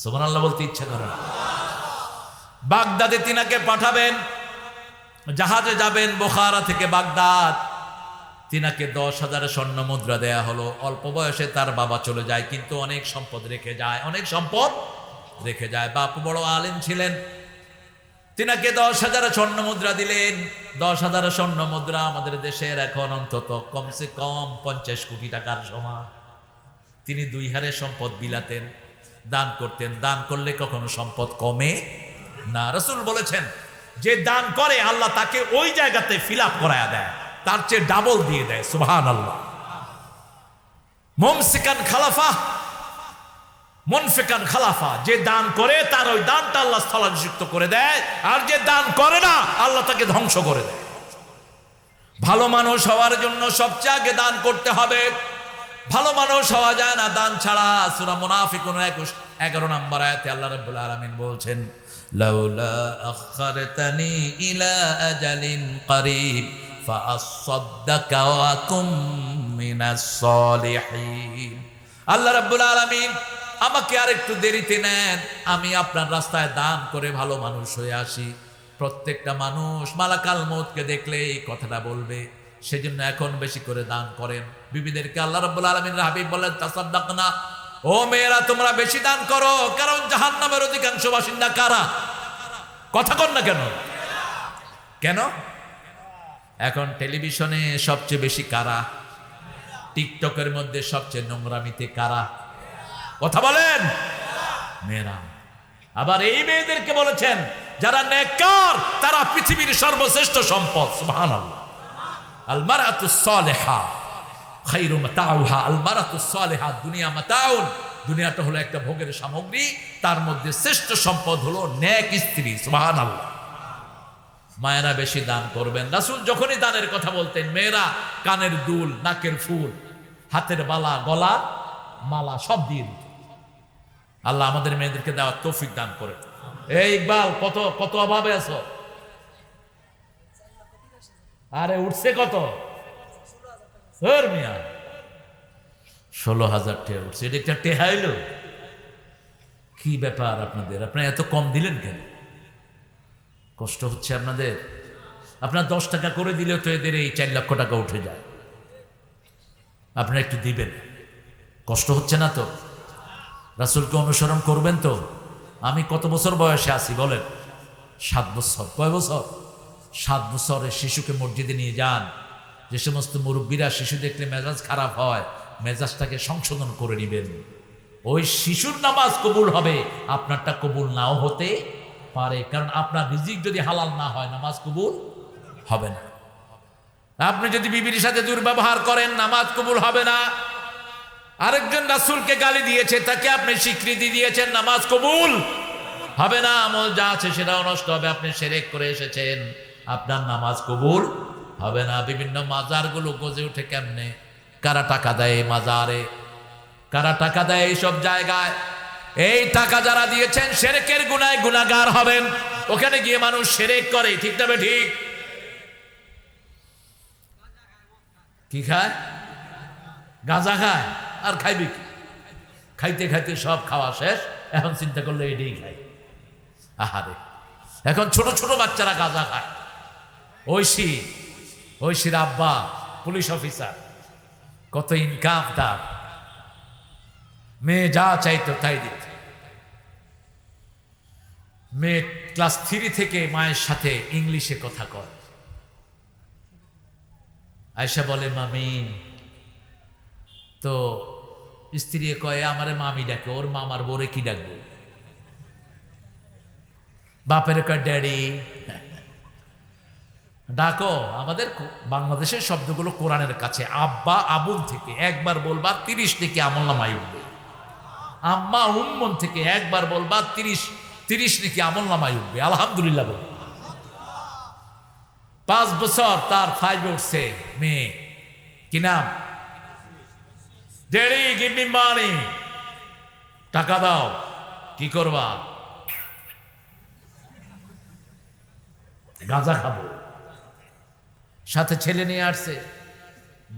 সুবহানাল্লাহ বলতে ইচ্ছা করে না। বাগদাদে তিনাকে পাঠাবেন, জাহাজে যাবেন বুখারা থেকে বাগদাদ। তিনাকে 10,000 স্বর্ণ মুদ্রা দেয়া হলো। অল্প বয়সে তার বাবা চলে যায়, কিন্তু অনেক সম্পদ রেখে যায়, অনেক সম্পদ রেখে যায়। বাপ বড় আলেম ছিলেন। তিনাকে 10,000 স্বর্ণ মুদ্রা দিলেন। 10,000 স্বর্ণ মুদ্রা আমাদের দেশের এখন অন্তত কমসে কম 50 কোটি টাকার সমান। তিনি 2 হারে সম্পদ বিলাতেন, দান করতেন। দান করলে কখনো সম্পদ কমে না। রাসূল বলেছেন, যে দান করে আল্লাহ তাকে ওই জায়গাতে ফিল আপ করায়া দেয়, তার চেয়ে ডাবল দিয়ে দেয়। সুবহানাল্লাহ। মুমসিকান খালাফা, মুনফিকান খালাফা। যে দান করে তার ওই দানটা আল্লাহ স্থলাভিষিক্ত করে দেয়, আর যে দান করে না আল্লাহ তাকে ধ্বংস করে দেয়। ভালো মানুষ হওয়ার জন্য সবচেয়ে আগে দান করতে হবে। ভালো মানুষ হওয়া যায় না দান ছাড়া। সূরা মুনাফিকুন 11 নম্বর আয়াতে আল্লাহ রাব্বুল আলামিন বলছেন, লাউলা আখখারতানি ইলা আজালিন করিব ফাআসসাদদাকা ওয়া আকুম মিনাস সলিহিন। আল্লাহ রাব্বুল আলামিন আমাকে আর একটু দেরিতে নেন, আমি আপনার রাস্তায় দান করে ভালো মানুষ হয়ে আসি। প্রত্যেকটা মানুষ মালাকাল মউতকে দেখলে এই কথাটা বলবে। সেজন্য এখন বেশি করে দান করেন। বিবিদেরকে আল্লাহ রাব্বুল আলামিনের হাবিব বলেন, তাসাদদাকনা, ও মেয়েরা তোমরা বেশি দান করো, কারণ জাহান্নামের অধিকাংশ বাসিন্দা কারা? কথা কন না কেন? কেন? এখন টেলিভিশনে সবচেয়ে বেশি কারা? টিকটকের মধ্যে সবচেয়ে নোংরামিতে কারা? কথা বলেন। মেয়েরা। আবার এই মেয়েদেরকে বলেছেন, যারা নেককার তারা পৃথিবীর সর্বশ্রেষ্ঠ সম্পদ। সুবহানাল্লাহ। আল মারাতুস সালিহা খায়রু মাতাউহা। আল মারাতুস সালিহা, দুনিয়া মাতাউন, দুনিয়াটা হলো একটা ভোগের সামগ্রী, তার মধ্যে শ্রেষ্ঠ সম্পদ হলো নেক স্ত্রী। সুবহানাল্লাহ। মায়েরা বেশি দান করবেন। রাসূল যখনই দানের কথা বলতেন, মেয়েরা কানের দুল, নাকের ফুল, হাতের বালা, গলা মালা সব দিয়ে দিত। আল্লাহ আমাদের মেয়েদেরকে দেওয়ার তৌফিক দান করে। এই ইকবাল, কত কত অভাবে আছো? আরে উঠছে কত? 16,000 টাকা উঠছে। এটা একটা টেহা হইল? কি ব্যাপার আপনাদের? আপনারা এত কম দিলেন কেন? কষ্ট হচ্ছে আপনাদের? আপনার 10 টাকা করে দিলেও তো এদের এই 4 লক্ষ টাকা উঠে যায়। আপনারা একটু দিবেন। কষ্ট হচ্ছে না তো? রাসূলকে অনুসরণ করবেন তো? আমি কত বছর বয়সে আছি বলেন? 7 বছর। কয় বছর? 7 বছরের শিশুকে মসজিদে নিয়ে যান। যে সমস্ত মুরব্বীরা শিশু দেখলে মেজাজ খারাপ হয়, মেজাজটাকে সংশোধন করে নেবেন। ওই শিশুর নামাজ কবুল হবে, আপনারটা কবুল নাও হতে পারে। কারণ আপনার রিজিক যদি হালাল না হয়, নামাজ কবুল হবে না। আপনি যদি বিবির সাথে দুর্ব্যবহার করেন, নামাজ কবুল হবে না। আরেকজন রাসূলকে গালি দিয়েছে, তাকে আপনি স্বীকৃতি দিয়েছেন, নামাজ কবুল হবে না। আমল যা আছে সেটাও নষ্ট হবে। আপনি শিরক করে এসেছেন, আপনার নামাজ কবুল হবে না। বিভিন্ন মাজারগুলো গজে উঠে কেমনে? কারা টাকা দেয় এই মাজারে? কারা টাকা দেয় এইসব জায়গায়? এই টাকা যারা দিয়েছেন শিরকের গুনায় গুনাহগার হবেন। ওখানে গিয়ে মানুষ শিরক করে, ঠিক না? ঠিক। কি খায়? গাঁজা খায়। আর খাইবে কি? খাইতে খাইতে সব খাওয়া শেষ, এখন চিন্তা করলে এটাই খাই। আহারে, এখন ছোট ছোট বাচ্চারা গাঁজা খায়। ঐশীর আব্বা পুলিশ অফিসার, কত ইনকাম তার। মেয়ে যা চাইতো তাই দিত। মেয়ে ক্লাস 3 থেকে মায়ের সাথে ইংলিশে কথা কয়। আয়েশা বলে, মামি। তো স্ত্রী কয়ে, আমারে মামি ডাকে। ওর মামার বোরে কি ডাকবো? বাপের কয় ড্যাডি। ডাকো। আমাদের বাংলাদেশের শব্দগুলো কোরআনের কাছে। আব্বা আবুল থেকে একবার বলবা 30 থেকে আমলনামায় উঠবে। আম্মা উম্মন থেকে একবার বলবা 30 থেকে আমলনামায় উঠবে। আলহামদুলিল্লাহ বল। 5 বছর তার 5 উঠছে মেয়ে, কি নাম? ড্যাডি গিভ মি মানি, টাকা দাও। কি করবা? গাঁজা খাবো। সাথে ছেলে নিয়ে আসছে।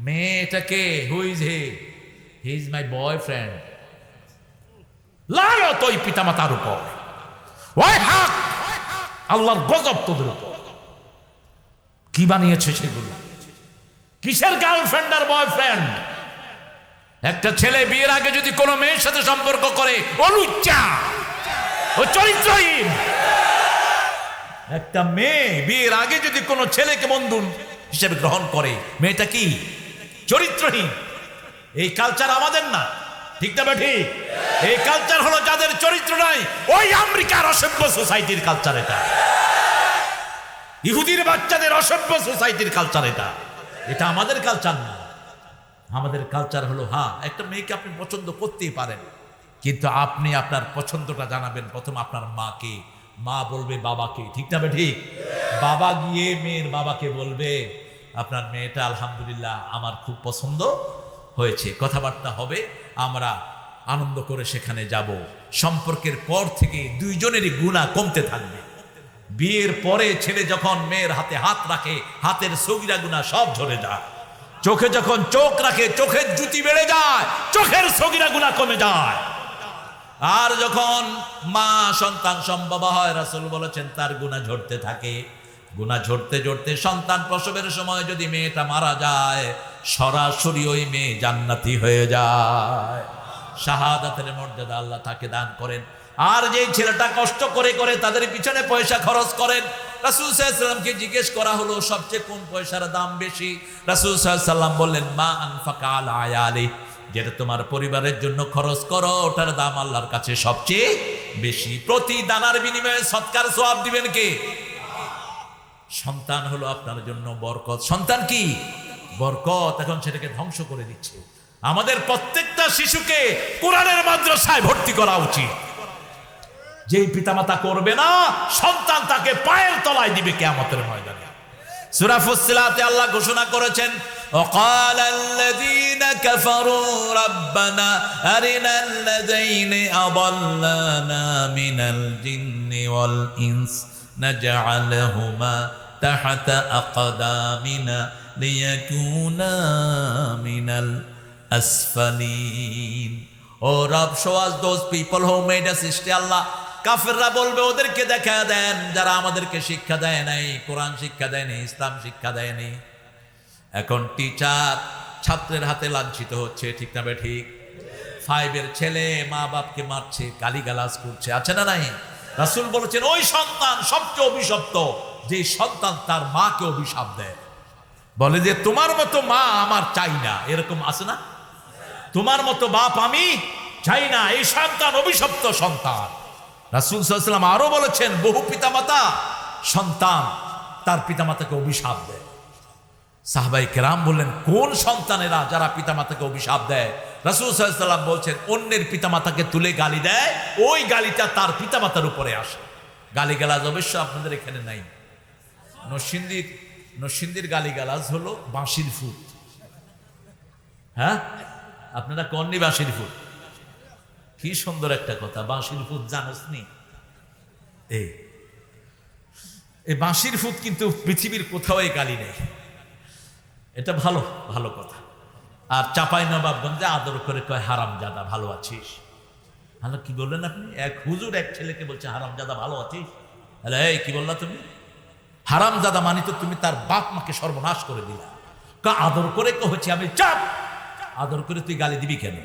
মেয়েটাকে who is he? He is my boyfriend. লানত ওই পিতামাতার উপর, ওই হাক আল্লাহর গজব তোদের উপর। কি বানিয়েছে সেগুলো? কিসের গার্লফ্রেন্ড আর বয়ফ্রেন্ড? একটা ছেলে বিয়ের আগে যদি কোনো মেয়ের সাথে সম্পর্ক করে, ও লুচ্চা, ও চরিত্রহীন। একটা মেয়ে বিয়ের আগে যদি কোনো ছেলেকে বন্ধু হিসেবে গ্রহণ করে, মেয়েটা কি? চরিত্রহীন। এই কালচার আমাদের না, ঠিক না ঠিক? এই কালচার হলো যাদের চরিত্র নাই, ওই আমেরিকার অসভ্য সোসাইটির কালচার এটা। ইহুদির বাচ্চাদের অসভ্য সোসাইটির কালচার এটা। এটা আমাদের কালচার না। আমাদের কালচার হলো, হ্যাঁ একটা মেয়েকে আপনি পছন্দ করতেই পারেন, কিন্তু আপনি আপনার পছন্দটা জানাবেন প্রথম আপনার মাকে। মা বলবে বাবাকে, ঠিক না ঠিক? বাবা গিয়ে মেয়ের বাবাকে বলবে আপনার মেয়েটা আলহামদুলিল্লাহ আমার খুব পছন্দ হয়েছে, কথাবার্তা হবে, আমরা আনন্দ করে সেখানে যাব। সম্পর্কের পর থেকে দুইজনেরই গুনাহ কমতে থাকবে। বিয়ের পরে ছেলে যখন মেয়ের হাতে হাত রাখে, হাতের সগীরা গুনাহ সব ঝরে যায়। চোখে যখন চোখ রাখে, চোখের জুতি বেড়ে যায়, চোখের সগীরা গুনাহ কমে যায়। আর যখন মা সন্তান সম্ভব হয়, রাসূল বলেছেন তার গুনাহ ঝরতে থাকে। গুনাহ ঝরতে ঝরতে সন্তান প্রসবের সময় যদি মেয়েটা মারা যায়, সরাসরি ওই মেয়ে জান্নাতি হয়ে যায়। শাহাদাতের মর্যাদা আল্লাহ তাকে দান করেন। আর যেই ছেলেটা কষ্ট করে করে তাদের পিছনে পয়সা খরচ করেন, রাসূল সাল্লাল্লাহু আলাইহি ওয়াসাল্লামকে জিজ্ঞেস করা হলো সবচেয়ে কোন পয়সার দাম বেশি? রাসূল সাল্লাল্লাহু আলাইহি ওয়াসাল্লাম বললেন, মা আনফাকা আলা আয়ালি, যেটা তোমার পরিবারের জন্য খরচ করো ওটার দাম আল্লাহর কাছে সবচেয়ে বেশি। প্রতি দানার বিনিময়ে সৎকার সওয়াব দিবেন কে? সন্তান হলো আপনার জন্য বরকত। সন্তান কি? বরকত। এখন সেটাকে ধ্বংস করে দিচ্ছে। আমাদের প্রত্যেকটা শিশুকে কোরআনের মাদ্রাসায় ভর্তি করা উচিত। যেই পিতামাতা করবে না, সন্তান তাকে পায়ের তলায় দিবে কিয়ামতের ময়দানে। সূরা ফুসসিলাতে আল্লাহ ঘোষণা করেছেন, وقال الذين كفروا ربنا أرنا الذين أضلنا من الجن والإنس نجعلهما تحت أقدامنا ليكونا من الأسفلين. Oh Rabb, show us those people who made us. Allah, কাফেররা বলবে ওদেরকে দেখা দেন যারা আমাদেরকে শিক্ষা দেয় নাই, কোরআন শিক্ষা দেয়নি, ইসলাম শিক্ষা দেয়নি। এখন টিচার ছাত্রের হাতে লাঞ্ছিত হচ্ছে, ঠিক না ঠিক? 5 ছেলে মা বাপকে মারছে, গালিগালাজ করছে, আছে না নাই? রাসূল বলেছেন ওই সন্তান সবচেয়ে অভিশপ্ত, যে সন্তান তার মাকে অভিশাপ দেয়, বলে যে তোমার মতো মা আমার চাই না। এরকম আছে না? তোমার মতো বাপ আমি চাই না। এই সন্তান অভিশপ্ত সন্তান। রাসূল সাল্লাল্লাহু আলাইহি ওয়াসাল্লাম আরো বলেছেন, বহু পিতামাতা সন্তান তার পিতামাতাকে অভিশাপ দেয়। সাহাবায়ে কেরাম বললেন, কোন সন্তানেরা যারা পিতামাতাকে অভিশাপ দেয়? রাসূল সাল্লাল্লাহু আলাইহি ওয়াসাল্লাম বলছেন, অন্যের পিতামাতাকে তুলে গালি দেয়, ওই গালিটা তার পিতামাতার উপরে আসে। গালিগালাজ অবশ্য আপনাদের এখানে নাই। নরসিংদীর গালিগালাজ হলো বাঁশির ফুট। হ্যাঁ, আপনারা কননি বাঁশির ফুট? কি সুন্দর একটা কথা, বাঁশির ফুট জানোস নি? এই বাঁশির ফুট কিন্তু পৃথিবীর কোথাও এই গালি নেই। এটা ভালো ভালো কথা। আর চাঁপাইনবাবগঞ্জে আদর করে কয় হারামজাদা, ভালো আছিস? হ্যালো, কি বললেন আপনি? এক হুজুর এক ছেলেকে বলছে হারামজাদা, ভালো আছিস? হ্যালো, এই কি বললা তুমি? হারামজাদা মানি তো তুমি তার বাপ মাকে সর্বনাশ করে দিলা। আদর করে হচ্ছে আমি চাপ। আদর করে তুই গালি দিবি কেন?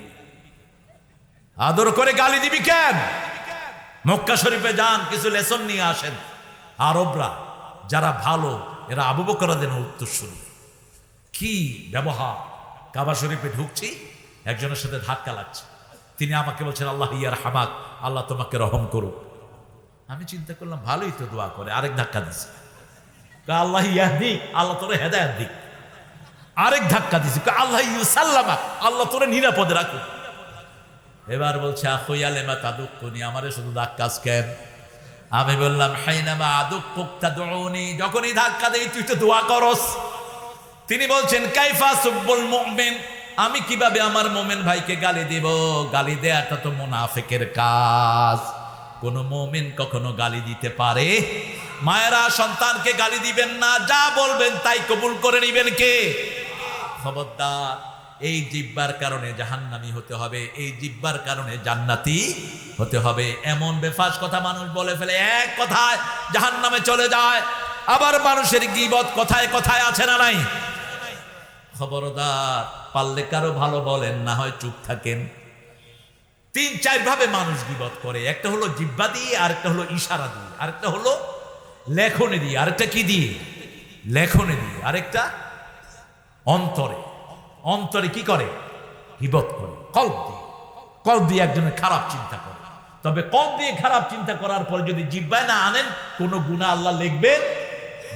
আদর করে গালি দিবি কেন? মক্কা শরীফে যান, কিছু লেসন নিয়ে আসেন। আরবরা যারা ভালো, এরা আবু বকর রাদিয়াল্লাহু আনহু উত্তরসূরি। কি ব্যবহার! কাবা শরীফে ঢুকছি, একজনের সাথে ধাক্কা লাগছে, তিনি আমাকে বলছেন আল্লাহ ইয়ার হামাক, আল্লাহ তোমাকে রহম করুক। আমি চিন্তা করলাম ভালোই তো দোয়া করে, আরেক ধাক্কা দিচ্ছে। আল্লাহ ইয়াহদি, আল্লাহ তোরে হেদায়েত দিক। আরেক ধাক্কা দিছি, আল্লাহ ইউসাল্লামা, আল্লাহ তোরে নিরাপদে রাখুক। এবার বলছে আখুয়ালেমা তাদুক্কুনি, আমারে শুধু ধাক্কাস কেন? আমি বললাম হাইনামা আদুক্কুক তাদউনি, যখনই ধাক্কা দেই তুই তো দোয়া করস। তিনি বলছেন কাইফা সুব্বুল মুমিন, আমি কিভাবে আমার মুমিন ভাইকে গালি দিব? গালি দেয়াটা তো মুনাফিকের কাজ। কোন মুমিন কখনো গালি দিতে পারে? মায়েরা সন্তানকে গালি দিবেন না, যা বলবেন তাই কবুল করে নেবেন কে? খবরদার, এই জিহ্বার কারণে জাহান্নামী হতে হবে, এই জিহ্বার কারণে জান্নাতি হতে হবে। এমন বেফাস কথা মানুষ বলে ফেলে, এক কথায় জাহান্নামে চলে যায়। আবার মানুষের গীবত কথায় কথায় আছে না নাই? খবরদার, পারলে কারো ভালো বলেন, না হয় চুপ থাকেন। 3-4 ভাবে মানুষ গীবত করে, একটা হলো জিহ্বা দিয়ে, আরেকটা হলো ইশারা দিয়ে, আরেকটা হলো লেখনে দিয়ে, আরেকটা কি দিয়ে? লেখনে দিয়ে, আরেকটা অন্তরে। অন্তরে কি করে? গীবত করে। কল্প দিয়ে, কল্প দিয়ে একজনের খারাপ চিন্তা করে। তবে কল্প দিয়ে খারাপ চিন্তা করার পরে যদি জিহ্বায় না আনেন, কোনো গুনাহ আল্লাহ লিখবেন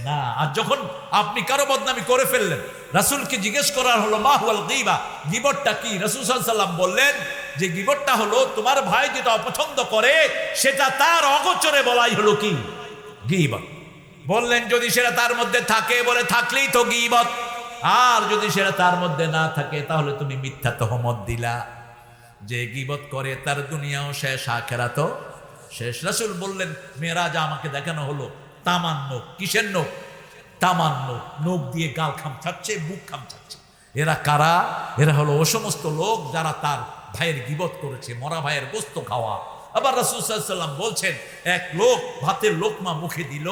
না। আর যখন আপনি কারো বদনামি করে ফেললেন, রাসূলকে জিজ্ঞেস করার হলো মা হুয়াল গীবা, গীবতটা কি? রাসূল সাল্লাল্লাহু আলাইহি ওয়াসাল্লাম বললেন যে গীবতটা হলো তোমার ভাই যেটা অপছন্দ করে সেটা তার অগোচরে বলাই হলো কি? গীবত। বললেন যদি সেটা তার মধ্যে থাকে, বলে থাকলেই তো গীবত। আর যদি সেটা তার মধ্যে না থাকে তাহলে তুমি মিথ্যা তহমত দিলা। যে গীবত করে তার দুনিয়াও শেষ, আখিরাতও শেষ। রাসূল বললেন মেরাজ আমাকে দেখানো হলো তামান নখ। কিসের নখ? তামান নখ। নখ দিয়ে গাল খামচাচ্ছে, বুক খামচাচ্ছে। এরা কারা? এরা হলো ও সমস্ত লোক যারা তার ভাইয়ের গীবত করেছে, মরা ভাইয়ের গোস্ত খাওয়া। আবার রাসূল সাল্লাল্লাহু আলাইহি ওয়াসাল্লাম বলছেন এক লোক ভাতের লোকমা মুখে দিল,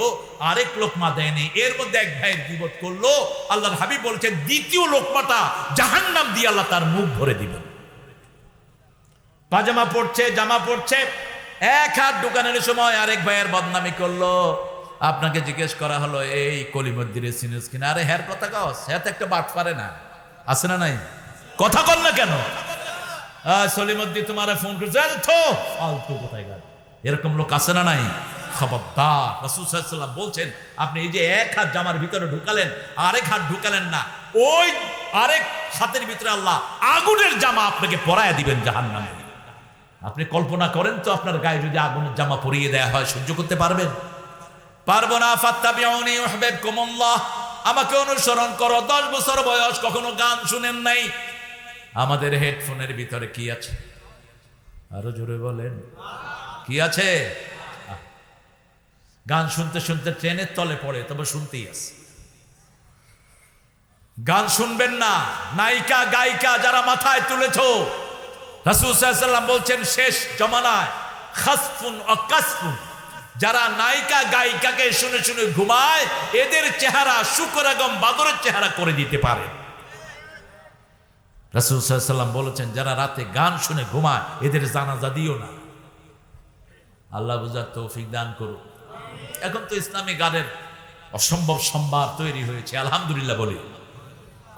আরেক লোকমা দেয়নি, এর মধ্যে এক ভাইয়ের গীবত করলো। আল্লাহর হাবিব বলছেন দ্বিতীয় লোকমাটা জাহান্নাম দিয়ে আল্লাহ তার মুখ ভরে দিবেন। পাজামা পড়ছে, জামা পড়ছে, এক হাত দোকানের সময় আরেক ভাইয়ের বদনামি করলো। আপনাকে জিজ্ঞেস করা হলো এই কলিমদ্দিরের সিনিয়র কিনা? আরে হ্যার কথা কস, হ্যাঁ তো একটা বাট পারে না, আছে না নাই? কথা কর না কেন? সলিমদ্দি তোমার ফোন করছে, ফালতু কোথায় গেল? এরকম লোক আছে না নাই? খবরদার। রাসূল সাল্লাল্লাহু আলাইহি ওয়াসাল্লাম বলছেন আপনি এই যে এক হাত জামার ভিতরে ঢুকালেন, আরেক হাত ঢুকালেন না, ওই আরেক হাতের ভিতরে আল্লাহ আগুনের জামা আপনাকে পরায় দিবেন জাহান্নামে। আপনি কল্পনা করেন তো, আপনার গায়ে যদি আগুনের জামা পরিয়ে দেয়া হয়, সহ্য করতে পারবেন? পারবো না। ফাত্তাবিউনি ইউহিব্বুকুমুল্লাহ, আমাকে অনুসরণ করো। 10 বছর বয়স, কখনো গান শুনেন নাই? আমাদের হেডফোনের ভিতরে কি আছে? আরো জোরে বলেন, কি আছে? গান শুনতে শুনতে ট্রেনের তলে পড়ে, তবে শুনতেই আছে। গান শুনবেন না। নায়িকা গায়িকা যারা মাথায় তুলেছ, রাসূল সাল্লাল্লাহু আলাইহি ওয়াসাল্লাম বলছেন শেষ জমানায় খাসফুন ও কাসফুন, যারা নায়িকা গায়িকাকে শুনে শুনে ঘুমায়, এদের চেহারা শুকর এবং বাদরের চেহারা করে দিতে পারে। রাসূল সাল্লাল্লাহু আলাইহি ওয়াসাল্লাম বলেছেন যারা রাতে গান শুনে ঘুমায়, এদের জানাজা দিও না। আল্লাহ বুঝার তৌফিক দান করুন। এখন তো ইসলামী গানের অসম্ভব সম্ভার তৈরি হয়েছে, আলহামদুলিল্লাহ বলি।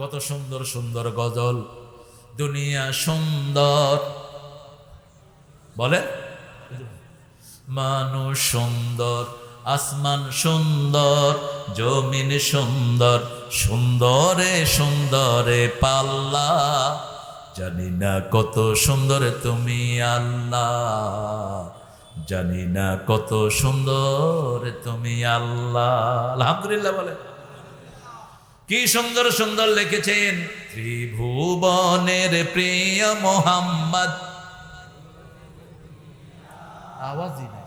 কত সুন্দর সুন্দর গজল। দুনিয়া সুন্দর, বলে মানুষ সুন্দর, আসমান সুন্দর, জমিন সুন্দর, সুন্দরে সুন্দরে পাল্লা, জানি না কত সুন্দর তুমি আল্লাহ, জানি না কত সুন্দর তুমি আল্লাহ। আলহামদুলিল্লাহ বলে। কি সুন্দর সুন্দর লিখেছেন। ত্রিভুবনের প্রিয় মোহাম্মদ, আওয়াজই নাই।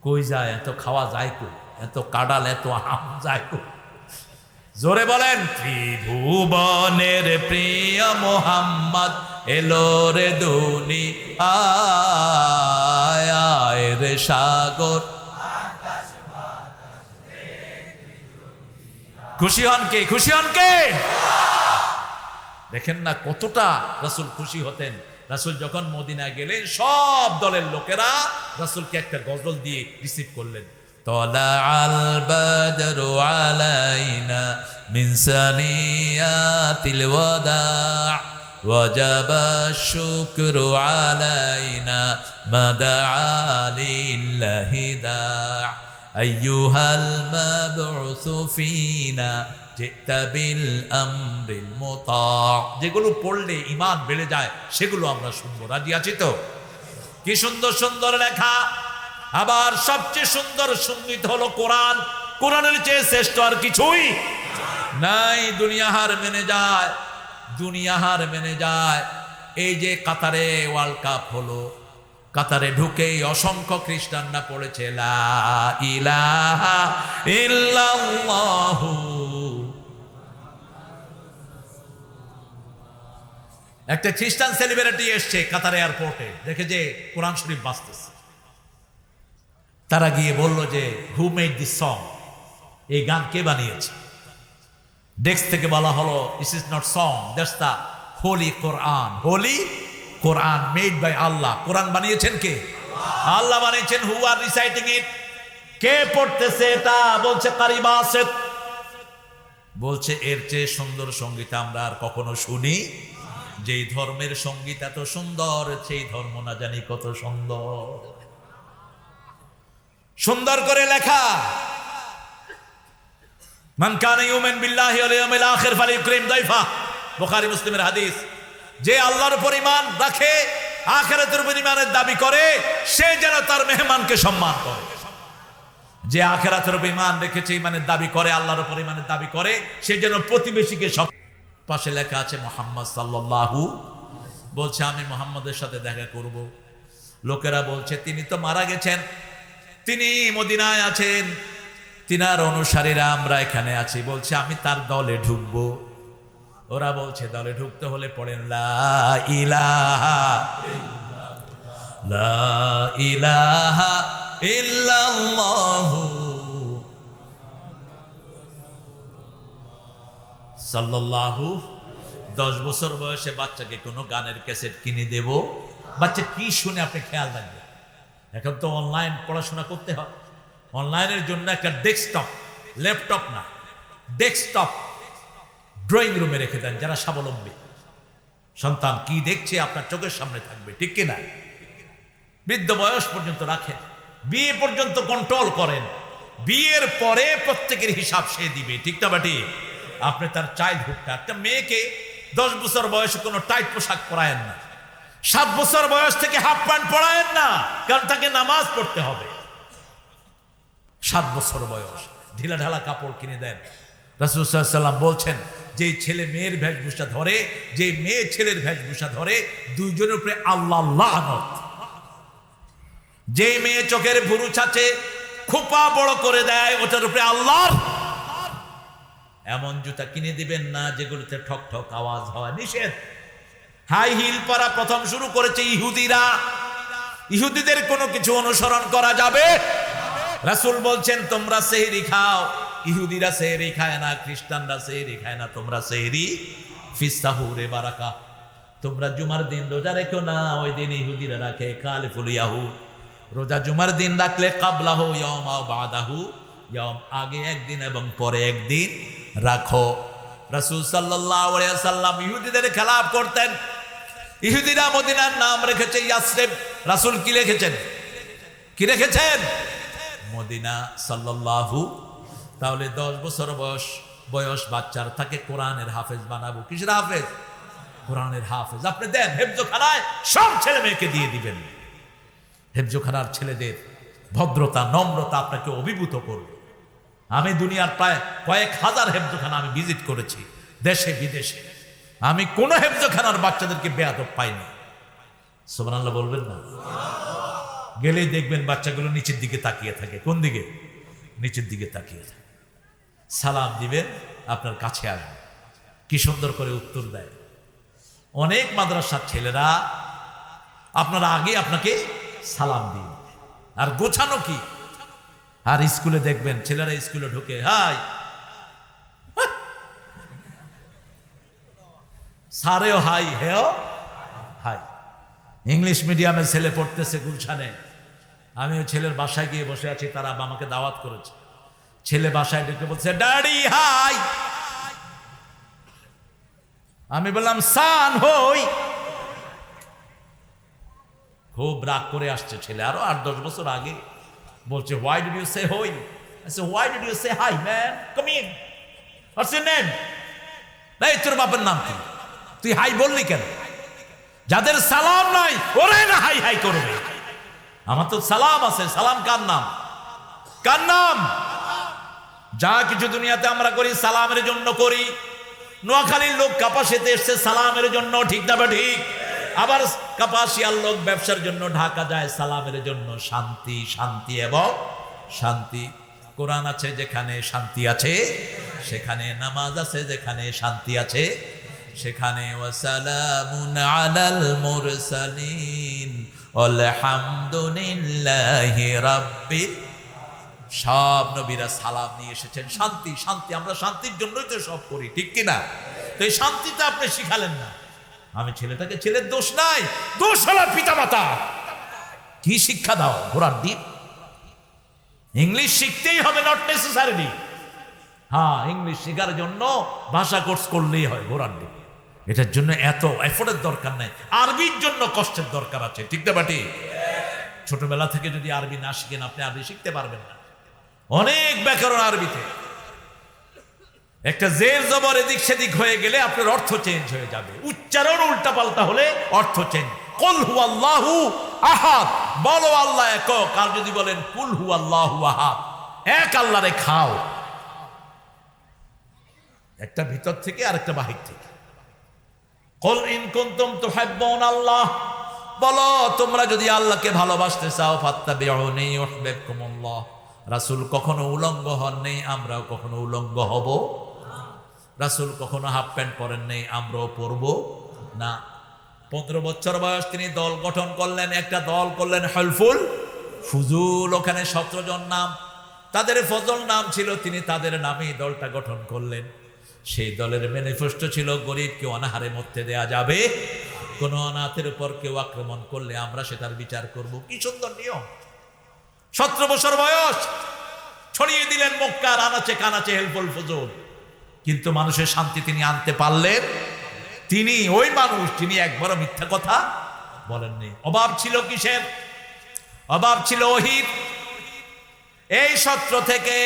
কই যায় এত খাওয়া যায় কই? এত কাডাল, এত আম যায় কই? জোরে বলেন। ত্রিভুবনের প্রিয় মোহাম্মদ এলো রে দুনিয়ায় রে সাগর। খুশি হন কে? খুশি হন কে? দেখেন না কতটা রাসূল খুশি হতেন। রাসূল যখন মদিনায় গেলেন, সব দলের লোকেরা রাসূলকে একটা গজল দিয়ে রিসিভ করলেন। তলা আল বাদরু আলাইনা মিন সানিয়াতিল ওয়াদা' وجب الشكر علينا ما دعا لله داع أيها المبعوث فينا جئت بالأمر المطاع যেগুলো পড়লে ঈমান বেড়ে যায় সেগুলো আমরা শুনবো। রাজি আছি তো? কি সুন্দর সুন্দর লেখা। আবার সবচেয়ে সুন্দর সঙ্গীত হলো কোরআন। কোরআনের চেয়ে শ্রেষ্ঠ আর কিছুই নাই। দুনিয়া হার মেনে যায়, দুনিয়া হার মেনে যায়। এই যে কাতারে ওয়ার্ল্ড কাপ হলো, কাতারে ঢুকেই অসংখ্য খ্রিস্টানরা পড়েছে লা ইলাহা ইল্লাল্লাহু। একটা খ্রিস্টান সেলিব্রিটি এসছে কাতার এয়ারপোর্টে, দেখে যে কোরআন শরীফ বাজতেছে। তারা গিয়ে বলল যে হু মেড দিস সং, এই গান কে বানিয়েছে? ডেস্ক থেকে বলা হলো this is not song, that's the holy Quran. Holy Quran made by Allah. কোরআন বানিয়েছেন কে? আল্লাহ বানিয়েছেন। হু আর রিসাইটিং ইট? কে পড়তেছে এটা? বলছে কারি বাসিত। বলছে এর চেয়ে সুন্দর সঙ্গীত আমরা আর কখনো শুনি। যেই ধর্মের সঙ্গীত এত সুন্দর, সেই ধর্ম না জানি কত সুন্দর। সুন্দর করে লেখা, মান কানা ইউমিন বিল্লাহি ওয়াল ইয়াউমিল আখির ফালিউকরিম দাইফা। বুখারী মুসলিমের হাদিস। যে আল্লাহর উপর ঈমান রাখে, আখিরাতের উপর ঈমানের দাবি করে, সে যেন তার মেহমানকে সম্মান করে। যে আখিরাতের উপর ঈমান রেখেছে, ঈমানের দাবি করে, আল্লাহর উপর ঈমানের দাবি করে, সে যেন প্রতিবেশীকে। পাশে লেখা আছে মুহাম্মদ সাল্লাল্লাহু। বলছে আমি মুহাম্মদের সাথে দেখা করব। লোকেরা বলছে তিনি তো মারা গেছেন, তিনি মদিনায় আছেন, তিনার অনুসারীরা আমরা এখানে আছি। বলছে আমি তার দলে ঢুকবো। ওরা বলছে দলে ঢুকতে হলে পড়েন লা ইলাহা লা ইলাহা ইল্লাল্লাহু সাল্লাল্লাহু। 10 বছর বয়সে বাচ্চাকে কোনো গানের ক্যাসেট কিনে দেব, বাচ্চা কি শুনে আপনি খেয়াল রাখবেন। এখন তো অনলাইন পড়াশোনা করতে হয়। অনলাইনের জন্য একটা ডেস্কটপ, ল্যাপটপ না, ডেস্কটপ ড্রয়িং রুমে রেখে দেন। যারা স্বাবলম্বী, সন্তান কি দেখছে আপনার চোখের সামনে থাকবে, ঠিক কিনা? বৃদ্ধ বয়স পর্যন্ত রাখেন, বিয়ে পর্যন্ত কন্ট্রোল করেন। বিয়ের পরে প্রত্যেকের হিসাব সে দিবে, ঠিক না বাটি? আপনি তার চাইল্ডহুডটা, একটা মেয়েকে 10 বছর বয়সে কোনো টাইট পোশাক পরায়েন না। 7 বছর বয়স থেকে হাফ প্যান্ট পরায়েন না, কারণ তাকে নামাজ পড়তে হবে। 7 বছর বয়স ঢিলা ঢালা কাপড় কিনে দেন। রাসূল সাল্লাল্লাহু আলাইহি ওয়াসাল্লাম বলছেন যে ছেলে মেয়ের বেশভূষা ধরে, যে মেয়ে ছেলের বেশভূষা ধরে, দুইজনের উপরে আল্লাহ লানত। যে মেয়ে চোখের ভুরু ছাচে, খোপা বড় করে দেয়, ওটার উপরে আল্লাহর। এমন জুতা কিনে দিবেন না যেগুলোতে ঠক ঠক আওয়াজ হয়, নিষেধ। হাই হিল পরা প্রথম শুরু করেছে ইহুদিরা। ইহুদিদের কোনো কিছু অনুসরণ করা যাবে? রাসূল বলছেন তোমরা সেহরি খাও। ইহুদিরা সেহরি খায় না, খ্রিস্টানরা সেহরি খায় না, তোমরা সেহরি ফিস সাহুরে বারাকা। তোমরা জুমার দিন রোজা রেখো না, ওই দিন ইহুদিরা রাখে কালিফুল ইয়াহুদ। রোজা জুমার দিন রাখলে কাবলাহু ইয়াউম আও বাদাহু ইয়াউম, আগে একদিন এবং পরে একদিন রাখো। রাসূল সাল্লাল্লাহু আলাইহি ওয়াসাল্লাম ইহুদিদের খেলাফ করতেন। ইহুদিরা মদিনার নাম রেখেছে ইয়াসরিব। রাসূল কি লিখেছেন? কি রেখেছেন? মদিনা সাল্লাল্লাহু। তাহলে 10 বছর বয়স বাচ্চার তাকে কোরআনের হাফেজ বানাবো। কিসের হাফেজ? কোরআনের হাফেজ। আপনি দেন হেফজখানায়, সব ছেলে মেয়েকে দিয়ে দিবেন। হেফজখানার ছেলেদের ভদ্রতা, নম্রতা আপনাকে অভিভূত করবে। আমি দুনিয়ার প্রায় কয়েক হাজার হেফজখানা আমি ভিজিট করেছি, দেশে বিদেশে। আমি কোন হেফজখানার বাচ্চাদেরকে বেয়াদব পাইনি। সুবহানাল্লাহ বলবেন না? গেলেই দেখবেন বাচ্চাগুলো নিচের দিকে তাকিয়ে থাকে। কোন দিকে? নিচের দিকে তাকিয়ে থাকে। সালাম দিবেন, আপনার কাছে আসবে, কি সুন্দর করে উত্তর দেয়। অনেক মাদ্রাসার ছেলেরা আপনারা আগে আপনাকে সালাম দিন, আর গোছানো কি। আর স্কুলে দেখবেন ছেলেরা স্কুলে ঢুকে হাই, সারেও হাই, হেও হাই। ইংলিশ মিডিয়ামের ছেলে পড়তেছে গুলশানে। আমি ওই ছেলের বাসায় গিয়ে বসে আছি, তারা আমাকে দাওয়াত করেছে। ছেলে বাসায় ঢুকে বলছে ড্যাডি হাই। আমি বললাম সান হই। খুব রাগ করে আসছে ছেলে, আরো 8-10 বছর আগে। বলছে why did you say হই? I said why did you say hi man? Come in. What's your name? এই তোর বাপের নাম কি? তুই হাই বললি কেন? যাদের সালাম নাই ওরাই না হাই হাই করবে। আমার তো সালাম আছে। সালাম কার নাম? কার নাম? যা কিছু দুনিয়াতে আমরা করি সালামের জন্য করি। নোয়াখালীর লোক কাপাসিতে এসছে সালামের জন্য, ঠিক না ঠিক? আবার কাপাসিয়ার লোক ব্যবসার জন্য ঢাকা যায় সালামের জন্য। শান্তি, শান্তি এবং শান্তি। কোরআন আছে যেখানে শান্তি আছে সেখানে, নামাজ আছে যেখানে শান্তি আছে সেখানে। ওয়াসালামুন আলাল মুরসালিন আলহামদুলিল্লাহি রাব্বিল। সব নবীরা সালাম নিয়ে এসেছেন। শান্তি, শান্তি। আমরা শান্তির জন্যই তো সব করি, ঠিক কিনা? তো এই শান্তিটা আপনি শিখালেন না। আমি ছেলেটাকে, ছেলের দোষ নাই, দোষ হলো পিতামাতা। কি শিক্ষা দাও? ঘোড়ার দ্বীপ। ইংলিশ শিখতেই হবে, নট নেসেসারিলি। হ্যাঁ, ইংলিশ শেখার জন্য ভাষা কোর্স করলেই হয় ঘোড়ার দ্বীপ। এটার জন্য এত এফোর্টের দরকার নাই। আরবির জন্য কষ্টের দরকার আছে, ঠিক না বাটি? ছোটবেলা থেকে যদি আরবি না শিখেন আপনি আরবি শিখতে পারবেন না। অনেক ব্যাকরণ আরবিতে। একটা জের জবর এদিক সেদিক হয়ে গেলে আপনার অর্থ চেঞ্জ হয়ে যাবে। উচ্চারণ উল্টা পাল্টা হলে অর্থ চেঞ্জ। কুল হুয়াল্লাহু আহাদ, বলো আল্লাহ একক। আর যদি বলেন কুল হুয়াল্লাহু আহাদ, এক আল্লাহরে খাও। একটা ভিতর থেকে আর একটা বাহির থেকে। কুল ইন কুনতুম তুহিব্বুনাল্লাহ, বলো তোমরা যদি আল্লাহকে ভালোবাসতে চাও ফাত্তাবিউনি ইউহিব্বুকুমুল্লাহ। রাসূল কখনো উলঙ্গ হন নেই, আমরাও কখনো উলঙ্গ হব। রাসূল কখনো হাফ প্যান্ট পরেন নেই, আমরাও পরব না। 15 বছর বয়স তিনি দল গঠন করলেন। একটা দল করলেন হলফুল ফুজুল। ওখানে 17 জন নাম, তাদের ফজল নাম ছিল। তিনি তাদের নামেই দলটা গঠন করলেন। সেই দলের ম্যানিফেস্টো ছিল গরিবকে অনাহারে মরতে দেয়া যাবে, কোন অনাথের উপর কেউ আক্রমণ করলে আমরা সেটার বিচার করব। কি সুন্দর নিয়ম। 17 বছর বয়স, ছড়িয়ে দিলেন মক্কার আনাচে কানাচে হেলফুল ফুজুল। কিন্তু মানুষের শান্তি তিনি আনতে পারলেন। তিনি ওই মানুষ যিনি একবারও মিথ্যা কথা বলেননি। অভাব ছিল কিসের? অভাব ছিল ওহীর। এই 17 থেকে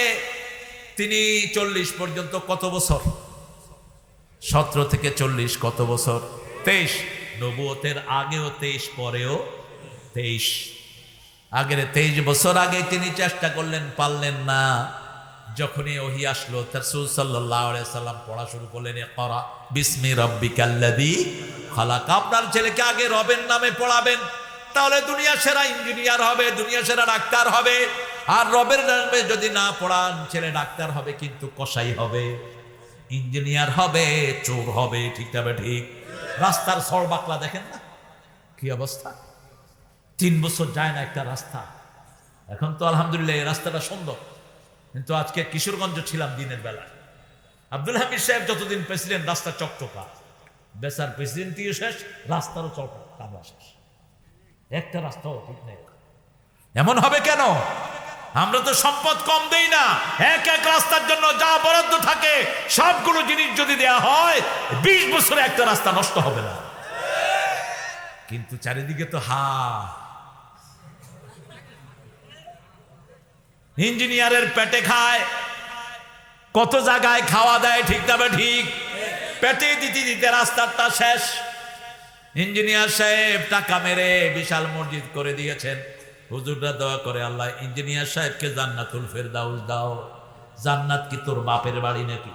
তিনি 40 পর্যন্ত কত বছর? 17 থেকে 40 কত বছর? 23। নবুয়তের আগেও 23, পরেও 23। আগের 23 বছর আগে তিনি চেষ্টা করলেন, পারলেন না। যখনই ওহী আসলো রাসূল সাল্লাল্লাহু আলাইহি সাল্লাম পড়া শুরু করলেন, ইকরা বিসমি রাব্বিকাল্লাযী খালাক। আপনার ছেলেকে আগে রবের নামে পড়াবেন, তাহলে দুনিয়া সেরা ইঞ্জিনিয়ার হবে, দুনিয়া সেরা ডাক্তার হবে। আর রবের নামে যদি না পড়ান, ছেলে ডাক্তার হবে কিন্তু কসাই হবে, ইঞ্জিনিয়ার হবে, চোর হবে, ঠিক তবে ঠিক। রাস্তার সর বাকলা দেখেন না কি অবস্থা। 3 বছর যায় না একটা রাস্তা। এখন তো আলহামদুলিল্লাহ এই রাস্তাটা সুন্দর। কিন্তু আজকে কিশোরগঞ্জ ছিলাম দিনের বেলা। আব্দুল হামিদ সাহেব যতদিন প্রেসিডেন্ট, রাস্তা চকচকা। বেচার প্রেসিডেন্টটিও শেষ, রাস্তারও চকচকা শেষ। একটা রাস্তাও ঠিক নেই। এমন হবে কেন? আমরা তো সম্পদ কম দেই না। এক এক রাস্তার জন্য যা বরাদ্দ থাকে সবগুলো জিনিস যদি দেয়া হয় 20 বছরে একটা রাস্তা নষ্ট হবে না। কিন্তু চারিদিকে তো ইঞ্জিনিয়ারের পেটে খায়, কত জায়গায় খাওয়া দেয়, ঠিক তবে ঠিক। পেটে দিতে দিতে রাস্তাটা শেষ। ইঞ্জিনিয়ার সাহেব টাকা মেরে বিশাল মসজিদ করে দিয়েছেন। হুজুররা দোয়া করে, আল্লাহ ইঞ্জিনিয়ার সাহেবকে জান্নাতুল ফেরদাউস দাও। জান্নাত কি তোর বাপের বাড়ি নাকি?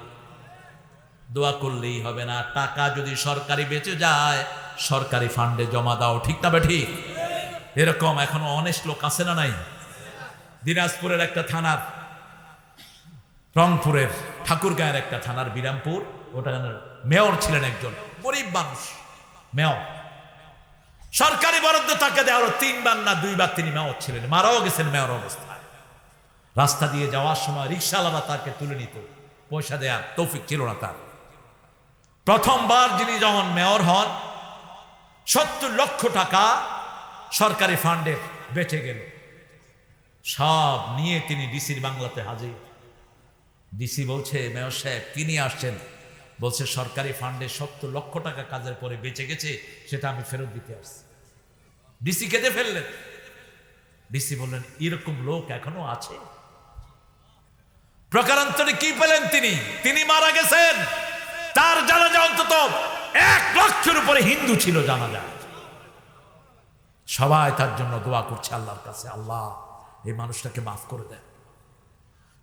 দোয়া করলেই হবে না। টাকা যদি সরকারি বেঁচে যায় সরকারি ফান্ডে জমা দাও, ঠিক তবে ঠিক। এরকম এখনো অনেক লোক আছে না নাই? দিনাজপুরের একটা থানার, রংপুরের ঠাকুরগাঁয়ের একটা থানার বিরামপুর, ওটা মেয়র ছিলেন একজন গরিব মানুষ মেয়র। সরকারি বরাদ্দ তাকে দেওয়া হলো 3 বার না 2 বার তিনি মেয়র ছিলেন, মারাও গেছেন মেয়র অবস্থায়। রাস্তা দিয়ে যাওয়ার সময় রিক্সাওয়ালা তাকে তুলে নিত, পয়সা দেওয়ার তৌফিক ছিল না তার। প্রথমবার যিনি যখন মেয়র হন 70 লক্ষ টাকা সরকারি ফান্ডে বেঁচে গেল। সব নিয়ে তিনি ডিসির বাংলাতে হাজির। ডিসি বলছে, মেয়র সাহেব কি নিয়ে আসছেন? বলছে সরকারি ফান্ডে 70 লক্ষ টাকা কাজের পরে বেঁচে গেছে, সেটা আমি ফেরত দিতে আসছি। ডিসি কেঁদে ফেললেন। ডিসি বললেন এরকম লোক এখনো আছে? প্রকারান্তরে কি পেলেন তিনি মারা গেছেন, তার জানাজা অন্তত 1 লক্ষের উপরে হিন্দু ছিল জানাজা। সবাই তার জন্য দোয়া করছে আল্লাহর কাছে, আল্লাহ এই মানুষটাকে মাফ করে দেন।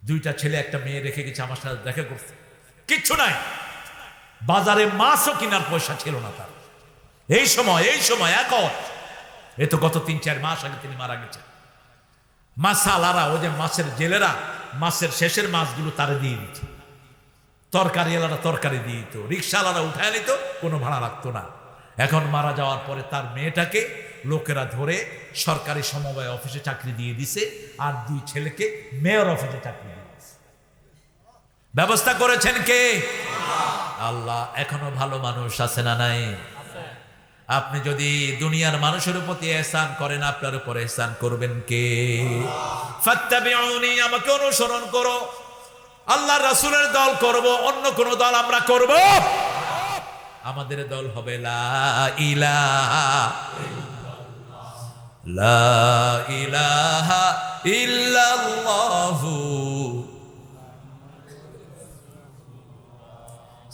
2টা ছেলে একটা মেয়ে রেখে গেছে, আমার সাথে দেখা করতে কিচ্ছু নাই, বাজারে মাছও কেনার পয়সা ছিল না তার। এই সময় এখন এ তো গত 3-4 মাস আগে তিনি মারা গেছেন। মাছালারা, ওই যে মাছের জেলেরা মাছের শেষের মাছগুলো তারে দিয়ে দিত, তরকারিওয়ালারা তরকারি দিয়ে দিত, রিক্সাওয়ালারা উঠায় নিত, কোনো ভাড়া লাগতো না। এখন মারা যাওয়ার পরে তার মেয়েটাকে লোকেরা ধরে সরকারি সমবায় অফিসে চাকরি দিয়ে দিছে, আর 2 ছেলেকে মেয়র অফিসে চাকরি দিয়ে দিছে। ব্যবস্থা করেছেন কে? আল্লাহ। এখনো ভালো মানুষ আছে না নাই? আপনি যদি দুনিয়ার মানুষের প্রতি ইহসান করেন, আপনার উপর ইহসান করবেন কে? ফাত্তাবিউনি, আমাকে অনুসরণ করো। আল্লাহর রাসূলের দল করব, অন্য কোন দল আমরা করব? আমাদের দল হবে লা ইলাহা ইল্লাল্লাহু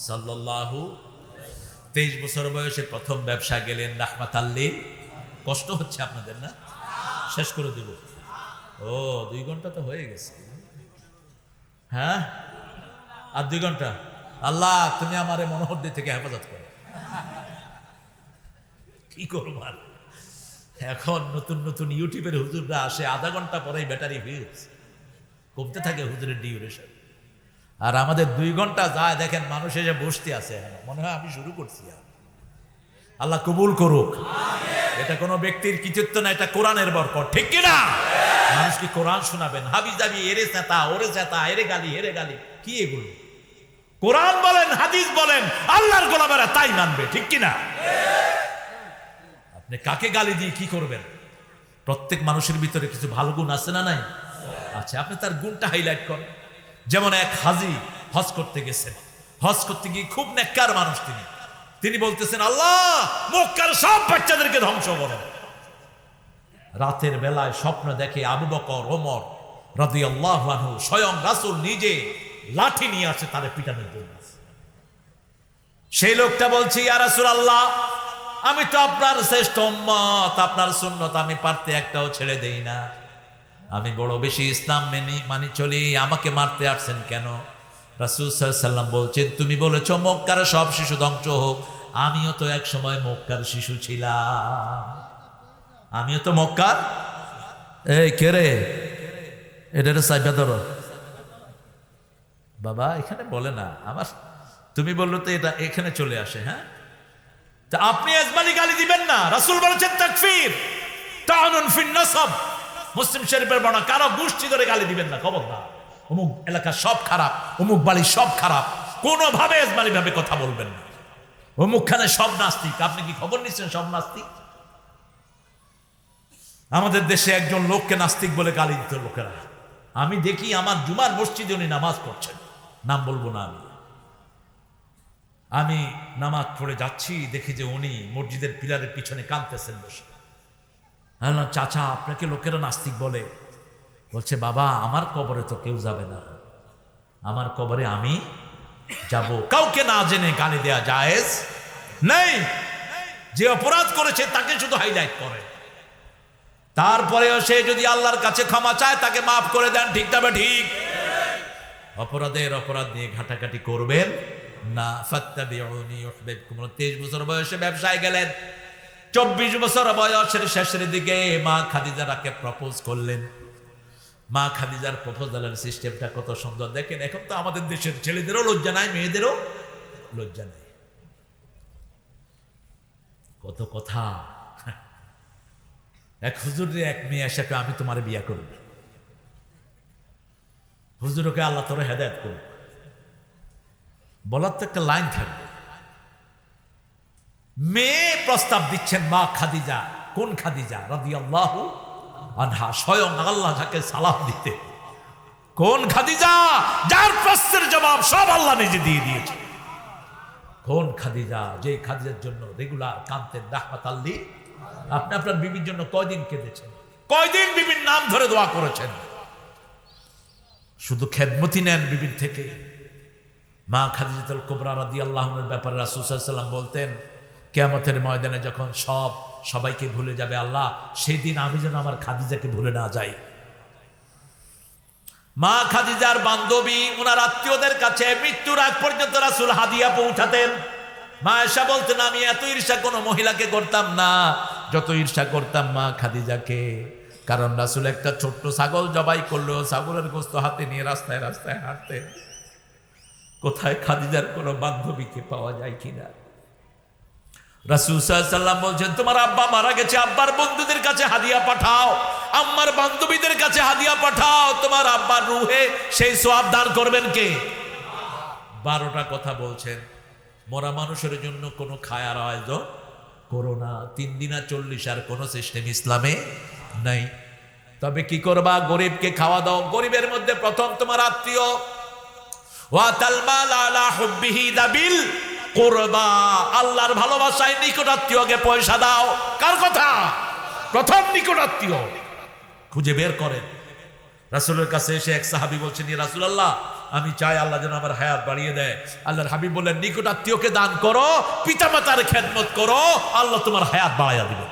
সাল্লাল্লাহু। 23 বছর বয়সে প্রথম ব্যবসা গেলেন রাহমাতাল্লিল। কষ্ট হচ্ছে আপনাদের না? শেষ করে দেব। ও 2 ঘন্টা তো হয়ে গেছে। হ্যাঁ, আর 2 ঘন্টা। আল্লাহ তুমি আমারে মনোহরদি থেকে হেফাজত করো। কি করব আর, এখন নতুন ইউটিউবের হুজুররা আসে, আধা ঘন্টা পরেই ব্যাটারি ভিউজ কমতে থাকে হুজুরের ডিউরেশন। আর আমাদের 2 ঘন্টা যায়, দেখেন মানুষ এসে বসতে আছে, মনে হয় আমি শুরু করছি। আল্লাহ কবুল করুক। এটা কোনো ব্যক্তির কৃতিত্ব না, এটা কোরআনের বরকত, ঠিক কিনা? মানুষকে কোরআন শোনাবেন, হাবি যাবি, এরে চেতা ওরে চেতা, এরে গালি এরে গালি, কি এগুলো? কোরআন বলেন, হাদিস বলেন, আল্লাহর গোলামেরা তাই মানবে, ঠিক কিনা? আপনি কাকে গালি দিয়ে কি করবেন? প্রত্যেক মানুষের ভিতরে কিছু ভালো গুণ আছে না নাই? আচ্ছা, আপনি তার গুণটা হাইলাইট করেন। যেমন এক হাজি হজ করতে গেছেন, হজ করতে গিয়ে খুব নেককার মানুষ তিনি বলতেছেন, আল্লাহ মক্কার সব বাচ্চাদেরকে ধ্বংস করো। রাতের বেলায় স্বপ্ন দেখে আবু বকর, ওমর রাদিয়াল্লাহু আনহু, স্বয়ং রাসূল নিজে লাঠি নিয়ে আসে তাদের পিটানোর জন্য। সেই লোকটা বলছে, ইয়া রাসূলুল্লাহ, আমি তো আপনার শ্রেষ্ঠ উম্মত, আপনার সুন্নত আমি পারতে একটাও ছেড়ে দেই না, আমি বড় বেশি ইসলাম মানি চলি, আমাকে মারতে আসছেন কেন? রাসূল সাল্লাল্লাহু আলাইহি ওয়াসাল্লাম বলছেন, তুমি বলেছো মক্কার সব শিশু ধ্বংস হোক, আমিও তো এক সময় মক্কার শিশু ছিলাম, আমিও তো মক্কার। এই কে রে, এটা সাইবা ধরো বাবা, এখানে বলে না আমার, তুমি বললো তো এটা এখানে চলে আসে। হ্যাঁ, তা আপনি আজমানি গালি দিবেন না। রাসূল বলেছেন তাকফীর তাআনুন ফিন নাসাব, মুসলিম শরীফের বর্ণনা, কারো গোষ্ঠী ধরে গালি দিবেন না, খবরদার। অমুক এলাকা সব খারাপ, অমুক বাড়ি সব খারাপ, কোনোভাবে আজমানি ভাবে কথা বলবেন না। অমুকখানে সব নাস্তিক, আপনি কি খবর নিচ্ছেন সব নাস্তিক? আমাদের দেশে একজন লোককে নাস্তিক বলে গালি দিত লোকেরা। আমি দেখি আমার জুমার মসজিদে উনি নামাজ পড়ছেন, নাম বলবো না আমি নামাজ পড়ে যাচ্ছি, দেখি যে উনি মসজিদের পিলারের পিছনে কাঁদতেছেন বসে। হ্যাঁ চাচা, আপনাকে লোকেরা নাস্তিক বলে? বলছে, বাবা আমার কবরে তো কেউ যাবে না, আমার কবরে আমি যাব। কাউকে না জেনে গালি দেয়া জায়েজ নেই। যে অপরাধ করেছে তাকে শুধু হাইলাইট করে, তারপরেও সে যদি আল্লাহর কাছে ক্ষমা চায় তাকে মাফ করে দেন, ঠিক তবে ঠিক। অপরাধের অপরাধ নিয়ে ঘাটাঘাটি করবেন না। ফাত্তাবিউনি ইউহিব্বুকুম। 23 বছর বয়সে ব্যবসায় গেলেন, 24 বছর বয়সের শেষের দিকে মা খাদিজাকে প্রপোজ করলেন। মা খাদিজার প্রপোজালের সিস্টেমটা কত সুন্দর দেখেন। এখন তো আমাদের দেশের ছেলেদেরও লজ্জা নাই, মেয়েদেরও লজ্জা নেই, কত কথা। এক হুজুরের এক মেয়ে এসে, আমি তোমার বিয়া করব। হুজুরকে আল্লাহ তোরে হেদায়েত করুক, বলার তো একটা লাইন থাকবে। মেয়ে প্রস্তাব দিচ্ছেন মা খাদিজা। কোন খাদিজা? রাদিয়াল্লাহু আনহা, স্বয়ং আল্লাহ যাকে সালাম দিতে। কোন খাদিজা? যার প্রশ্নের জবাব সব আল্লাহ নিজে দিয়ে দিয়েছে। কোন খাদিজা, যে খাদিজার জন্য রেগুলার কাঁদতেন রাহমাতাল্লি। আপনি আপনার বিবির জন্য কয়দিন কেঁদেছেন, কয়দিন বিবির নাম ধরে দোয়া করেছেন? শুধু খেদমতি নেন বিবির থেকে। মা খাদিজাতুল কুবরা রাদিয়াল্লাহু আনহার ব্যাপারে রাসূল সাল্লাল্লাহু আলাইহি ওয়াসাল্লাম বলতেন, কিয়ামতের ময়দানে যখন সবাইকে ভুলে যাবে আল্লাহ, সেই দিন আমি যেন আমার খাদিজাকে ভুলে না যাই। মা খাদিজার বান্ধবী ওনার আত্মীয়দের কাছে মৃত্যুর আগ পর্যন্ত রাসূল হাদিয়া পৌঁছাতেন। মা আয়েশা বলতেন, আমি এত ঈর্ষা কোনো মহিলাকে করতাম না যত ঈর্ষা করতাম মা খাদিজাকে। কারণ রাসূল একটা ছোট্ট ছাগল জবাই করলো, ছাগলের গোশত হাতে নিয়ে রাস্তায় রাস্তায় হাঁটতেন, কোথায় খাদিজার কোনো বান্ধবীকে পাওয়া যায় কিনা। রাসূল সাল্লাল্লাহু আলাইহি ওয়াসাল্লাম বলছেন, তোমার আব্বা মারা গেছে, আব্বার বন্ধুদের কাছে হাদিয়া পাঠাও, আম্মার বান্ধবীদের কাছে হাদিয়া পাঠাও, তোমার আব্বার রূহে সেই সওয়াব দান করবেন কে? 12টা কথা বলছেন। মরা মানুষের জন্য কোনো খায়ার আয়োজন করো না। 3 দিনা 40 আর কোনো সিস্টেম ইসলামে নাই। তবে কি করবা? গরিবকে খাওয়া দাও। গরিবের মধ্যে প্রথম তোমার আত্মীয়। ওয়াতাল মাল আলা হুব্বিহি দাবিল কুরবা, আল্লাহর ভালোবাসায় নিকটাত্মীয়কে পয়সা দাও। কার কথা? প্রথম নিকটাত্মীয় খুঁজে বের করেন। রাসূলের কাছে এসে এক সাহাবী বলছেন, ইয়া রাসূলুল্লাহ, আমি চাই আল্লাহ যেন আমার হায়াত বাড়িয়ে দেয়। আল্লাহর হাবিব বললেন, নিকটাত্মীয়কে দান করো, পিতামাতার খেদমত করো, আল্লাহ তোমার হায়াত বাড়াইয়া দিবেন।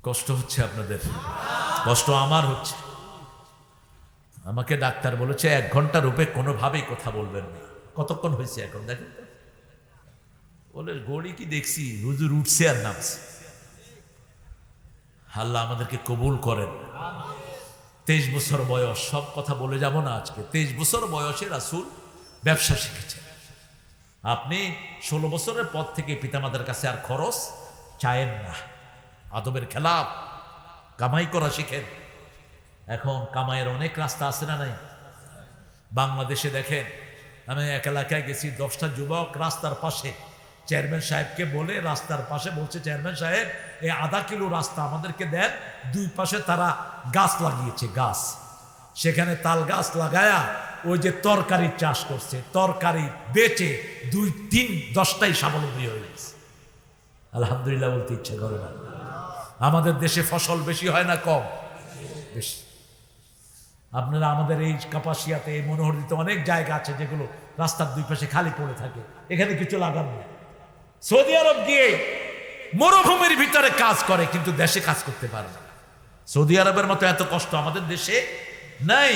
কষ্ট হচ্ছে আপনাদের, কষ্ট আমার হচ্ছে। আমাকে ডাক্তার বলেছে 1 ঘন্টা রূপে কোনোভাবেই কথা বলবেন না। কতক্ষণ হয়েছে এখন দেখেন তো? বলে গড়ি কি দেখছি, হুজুর উঠছে আর নামছে। আল্লাহ আমাদেরকে কবুল করেন। 23 বছর বয়স, সব কথা বলে যাব না আজকে। 23 বছর বয়সে রাসূল ব্যবসা শিখেছেন। আপনি 16 বছরের পর থেকে পিতামাতার কাছে আর খরচ চায়েন না, আদবের খেলাফ, কামাই করা শিখেন। এখন কামাইয়ের অনেক রাস্তা আছে না নাই? বাংলাদেশে দেখেন, আমি এক এলাকায় গেছি, 10টা যুবক রাস্তার পাশে চেয়ারম্যান সাহেবকে বলে, রাস্তার পাশে বলছে, চেয়ারম্যান সাহেব এই আধা কিলো রাস্তা আমাদেরকে দেন। 2 পাশে তারা গাছ লাগিয়েছে, গাছ, সেখানে তাল গাছ লাগায়া ওই যে তরকারি চাষ করছে, তরকারি বেচে 2-3-10টাই স্বাবলম্বী হয়ে গেছে। আলহামদুলিল্লাহ বলতে ইচ্ছে করে না। আমাদের দেশে ফসল বেশি হয় না কম? বেশি। আপনারা আমাদের এই কাপাসিয়াতে, এই মনোহরদিতে অনেক জায়গা আছে যেগুলো রাস্তার 2 পাশে খালি পড়ে থাকে, এখানে কিছু লাগানো নেই। সৌদি আরব গিয়ে মরুভূমির ভিতরে কাজ করে, কিন্তু দেশে কাজ করতে পারে না। সৌদি আরবের মতো এত কষ্ট আমাদের দেশে নাই,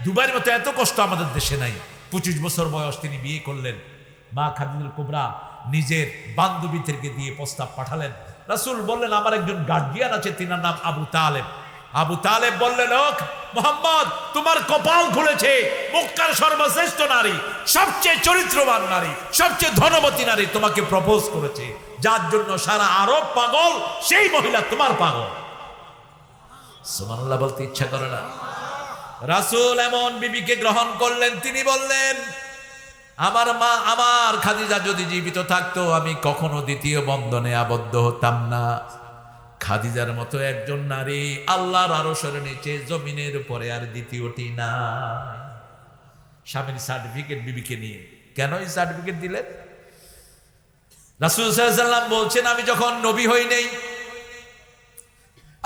দুবাইয়ের মতো এত কষ্ট আমাদের দেশে নাই। 25 বছর বয়স তিনি বিয়ে করলেন। মা খাদিজাতুল কুবরা নিজের বান্ধবীদেরকে দিয়ে প্রস্তাব পাঠালেন। রাসূল বললেন, আমার একজন গার্ডিয়ান আছে, তিনার নাম আবু তালেব। আবু তালেব বললেন, ও মুহাম্মদ, তোমার কপাল খুলেছে, মক্কার সর্বশ্রেষ্ঠ নারী, সবচেয়ে চরিত্রবান নারী, সবচেয়ে ধনবতী নারী তোমাকে প্রপোজ করেছে, যার জন্য সারা আরব পাগল, সেই মহিলা তোমার পাগল। সুবহানাল্লাহ বলতে ইচ্ছা করে না। রাসূল এমন বিবিকে গ্রহণ করলেন, তিনি বললেন, আমার মা, আমার খাদিজা যদি জীবিত থাকতো, আমি কখনো দ্বিতীয় বন্ধনে আবদ্ধ হতাম না। খাদিজার মতো একজন নারী আল্লাহর আরশের নিচে, জমিনের উপরে আর দ্বিতীয়টি না। স্বামীর সার্টিফিকেট বিবিকে নিয়ে। কেন এই সার্টিফিকেট দিলেন? রাসূল সাল্লাল্লাহু আলাইহি ওয়াসাল্লাম বলছেন, আমি যখন নবী হই নাই,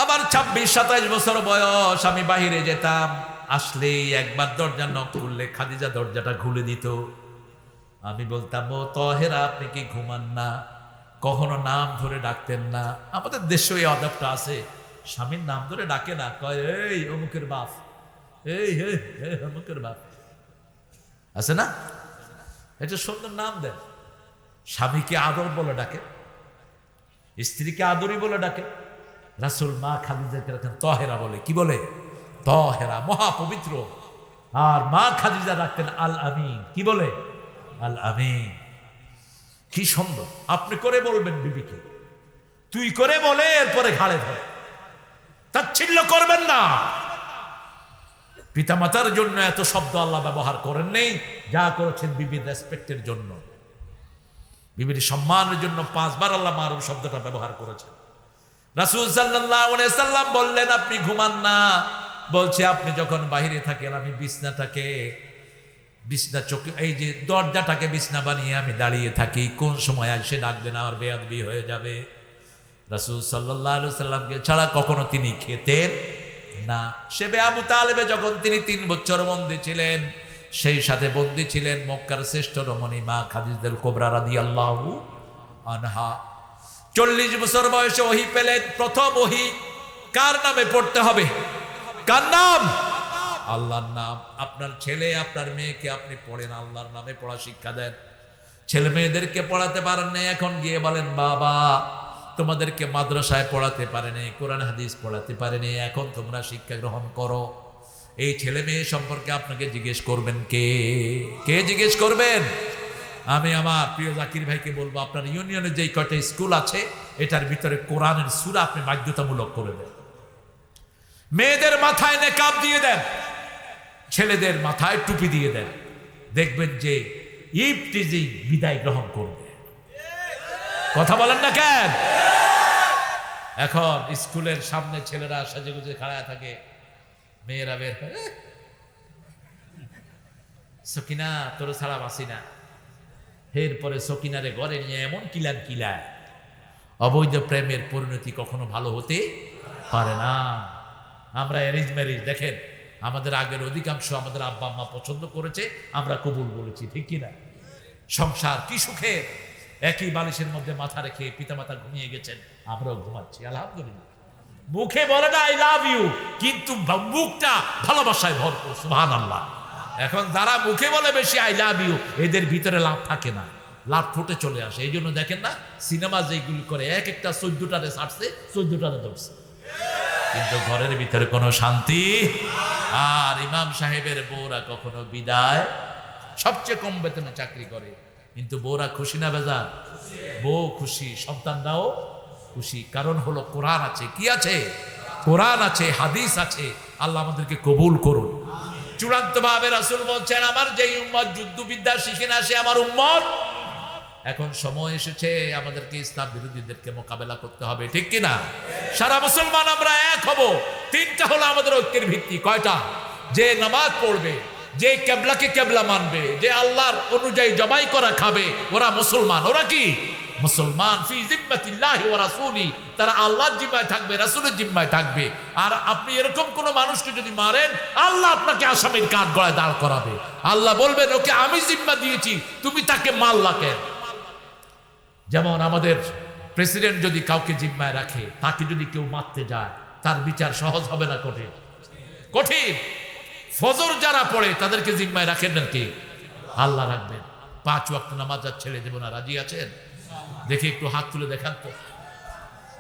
আমার 26-27 বছর বয়স, আমি বাহিরে যেতাম, আসলেই একবার দরজা নক করলে খাদিজা দরজাটা খুলে দিত। আমি বলতাম, ও তহেরা, আপনি কি ঘুমান না? কখনো নাম ধরে ডাকতেন না। আমাদের দেশে এই আদবটা আছে, স্বামীর নাম ধরে ডাকে না, কয় এই অমুকের বাপ, এই হে অমুকের বাপ, আছে না? এটা সুন্দর নাম দেন। স্বামীকে আদর বলে ডাকে, স্ত্রীকে আদরই বলে ডাকে। রাসূল মা খাদিজাকে তহেরা বলে। কি বলে? তহেরা, মহাপবিত্র। আর মা খাদিজা রাখতেন আল আমিন। কি বলে? আল আমিন। কি সুন্দর। আপনি করে বলবেন বিবিকে, তুই করে বলে, এরপরে ঘাড়ে ধরে। তাচ্ছিল্য করবেন না। পিতামাতার জন্য এত শব্দ আল্লাহ ব্যবহার করেন নেই, যা করেছেন বিবির রেসপেক্টের জন্য, বিবির সম্মানের জন্য 5 বার আল্লাহ মারুফ শব্দটা ব্যবহার করেছেন। রাসূল সাল্লাল্লাহু আলাইহি সাল্লাম বললেন, আপনি ঘুমান না। বলছে, আপনি যখন বাহিরে থাকেন, আমি বিছনাটাকে বিছনা চোখে এই যে দরজাটাকে বিছনা বানিয়ে আমি দাঁড়িয়ে থাকি, কোন সময় আসে ডাকবে না আমার বেয়াদবি হয়ে যাবে। রাসূল সাল্লাল্লাহু আলাইহি সাল্লামকে ছাড়া কখনো তিনি খেতেন না। সেবে আবু তালেবে যখন তিনি 3 বছর বন্দী ছিলেন, সেই সাথে বন্দী ছিলেন মক্কার শ্রেষ্ঠ রমণী মা খাদিজাতুল কুবরা রাদিয়াল্লাহু আনহা। 40 বছর বয়সে ওহী পেলেন। প্রথম ওহী কার নামে পড়তে হবে? কার নাম? আল্লাহর নাম। আপনার ছেলে আপনার মেয়েকে আপনি পড়েন, আল্লাহর নামে পড়া শিক্ষা দেন। ছেলে মেয়েদেরকে পড়াতে পারেন না, এখন গিয়ে বলেন বাবা তোমাদেরকে মাদ্রাসায় পড়াতে পারেনি, কোরআন হাদিস পড়াতে পারেনি, এখন তোমরা শিক্ষা গ্রহণ করো। এই ছেলে মেয়ে সম্পর্কে আপনাকে জিজ্ঞেস করবেন কে? কে জিজ্ঞেস করবেন? আমি আমার প্রিয় জাকির ভাইকে বলবো, আপনার ইউনিয়নে যেই কয়টা স্কুল আছে এটার ভিতরে কোরআনের সূরা আপনি বাধ্যতামূলক করে দেন। মেয়েদের মাথায় নেকাব দিয়ে দেন, ছেলেদের মাথায় টুপি দিয়ে দেন। দেখবেন যে ইফটিজিং বিদায় গ্রহণ করবে। কথা বলেন না কেন? এখন স্কুলের সামনে ছেলেরা সাজেগুজে খাড়া থাকে, মেয়েরা বের হয়, সকিনা তোর ছাড়া বাসি না। এরপরে সকিনারে ঘরে নিয়ে এমন কিলান কিলায়। অবৈধ প্রেমের পরিণতি কখনো ভালো হতে পারে না। আমরা অ্যারেঞ্জ ম্যারেজ দেখেন, আমাদের আগের অধিকাংশ আমাদের আব্বা আম্মা পছন্দ করেছে, আমরা কবুল বলেছি, ঠিক কিনা? সংসার কি সুখে, একই বালিশের মধ্যে মাথা রেখে পিতামাতা ঘুমিয়ে গেছেন, আমরাও ঘুমাচ্ছি আলহামদুলিল্লাহ। মুখে বলে না আই লাভ ইউ, কিন্তু মুখটা ভালোবাসায় ভরপুর, সুবহানাল্লাহ। এখন যারা মুখে বলে বেশি আই লাভ ইউ, এদের ভিতরে লাভ থাকে না, লাভ ফুটে চলে আসে। এই জন্য দেখেন না সিনেমা যেগুলি করে, এক একটা 14টারে ছাড়ছে, 14টারে ধরছে, কিন্তু ঘরের ভিতরে কোনো শান্তি। আর ইমাম সাহেবের বউরা কখনো বিদায়, সবচেয়ে কম বেতনে চাকরি করে, কিন্তু বউরা খুশি না বেজার? বউ খুশি, সন্তানরাও খুশি। কারণ হলো কোরআন আছে। কি আছে? কোরআন আছে, হাদিস আছে। আল্লাহ আমাদেরকে কবুল করুন। চূড়ান্ত ভাবে রাসূল বলছেন, আমার যে উম্মত যুদ্ধবিদ্যা শিখে না সে আমার উম্মত। এখন সময় এসেছে আমাদেরকে ইসলাম বিরোধীদেরকে মোকাবেলা করতে হবে, ঠিক কিনা? সারা মুসলমান আমরা এক হব। 3টা হলো আমাদের ঐক্যের ভিত্তি। কয়টা? যে নামাজ পড়বে, যে কেবলাকে কেবলা মানবে, যে আল্লাহর অনুযায়ী জবাই করা খাবে, ওরা মুসলমান। ওরা কি? মুসলমান। ফি জিম্মাতিল্লাহি ওয়া রাসূলি, তারা আল্লাহর জিম্মায় থাকবে, রাসূলের জিম্মায় থাকবে। আর আপনি এরকম কোন মানুষকে যদি মারেন, আল্লাহ আপনাকে আসামির কাঠ গড়ায় দাঁড় করাবে। আল্লাহ বলবেন ওকে আমি জিম্মা দিয়েছি, তুমি তাকে মারলা কেন? যেমন আমাদের প্রেসিডেন্ট যদি কাউকে জিম্মায় রাখে, তাকে যদি কেউ মারতে যায়, তার বিচার সহজ হবে না কঠিন? কঠিন। ফজর যারা পড়ে তাদেরকে জিম্মায় রাখেন না কে? আল্লাহ রাখবেন। 5 ওয়াক্ত নামাজ আর ছেড়ে দেব না, রাজি আছেন? দেখি একটু হাত তুলে দেখান তো,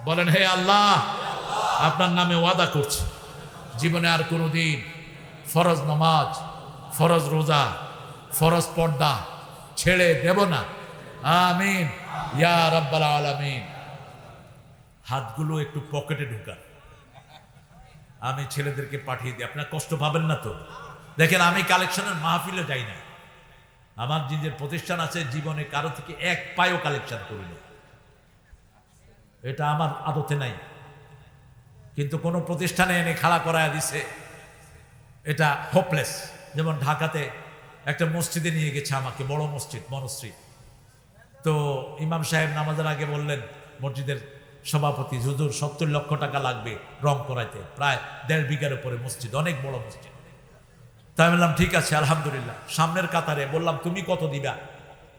বলেন হে আল্লাহ, আপনার নামে ওয়াদা করছি জীবনে আর কোনোদিন ফরজ নামাজ, ফরজ রোজা, ফরজ পর্দা ছেড়ে দেব না। আমিন ইয়া রাব্বাল আলামিন। হাতগুলো একটু পকেটে ঢুকান, আমি ছেলেদেরকে পাঠিয়ে দিই, আপনার কষ্ট পাবেন না তো? দেখেন আমি কালেকশনের মাহফিলে যাই না, আমার যে প্রতিষ্ঠান আছে জীবনে কারো থেকে 1 পায়ও কালেকশন করি না, এটা আমার আদতে নাই। কিন্তু কোনো প্রতিষ্ঠানে এনে খাড়া করায় দিছে, এটা হোপলেস। যেমন ঢাকাতে একটা মসজিদে নিয়ে গেছে আমাকে, বড় মসজিদ মনশ্রী। তো ইমাম সাহেব নামাজের আগে বললেন, মসজিদের সভাপতি, হুজুর 70 লক্ষ টাকা লাগবে রং করাইতে, প্রায় 1.5 বিঘার উপরে মসজিদ, অনেক বড় মসজিদ। তাই বললাম ঠিক আছে আলহামদুলিল্লাহ। সামনের কাতারে বললাম তুমি কত দিবা?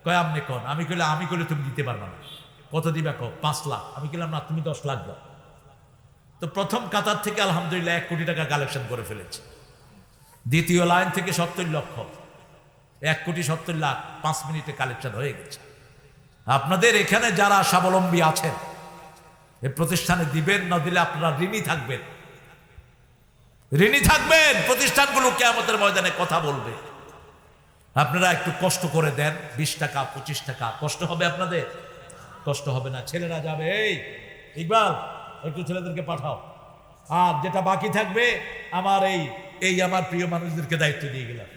কয় আপনি কন। আমি কইলে তুমি দিতে পারবা না। কত দিবা? 5 লাখ। আমি বললাম না, তুমি 10 লাখ দাও। তো প্রথম কাতার থেকে আলহামদুলিল্লাহ 1 কোটি টাকা কালেকশন করে ফেলেছে। দ্বিতীয় লাইন থেকে 70 লক্ষ, 1 কোটি 70 লাখ 5 মিনিটে কালেকশন হয়ে গেছে। আপনাদের এখানে যারা স্বাবলম্বী আছেন, এই প্রতিষ্ঠানে দিবেন, না দিলে আপনারা ঋণী থাকবেন, ঋণী থাকবেন। প্রতিষ্ঠানগুলো কিয়ামতের ময়দানে কথা বলবে। আপনারা একটু কষ্ট করে দেন, 20 টাকা 25 টাকা, কষ্ট হবে আপনাদের? কষ্ট হবে না। ছেলেরা যাবে, এই ইকবাল একটু ছেলেদেরকে পাঠাও, আর যেটা বাকি থাকবে আমার এই আমার প্রিয় মানুষদেরকে দায়িত্ব দিয়ে গেলাম।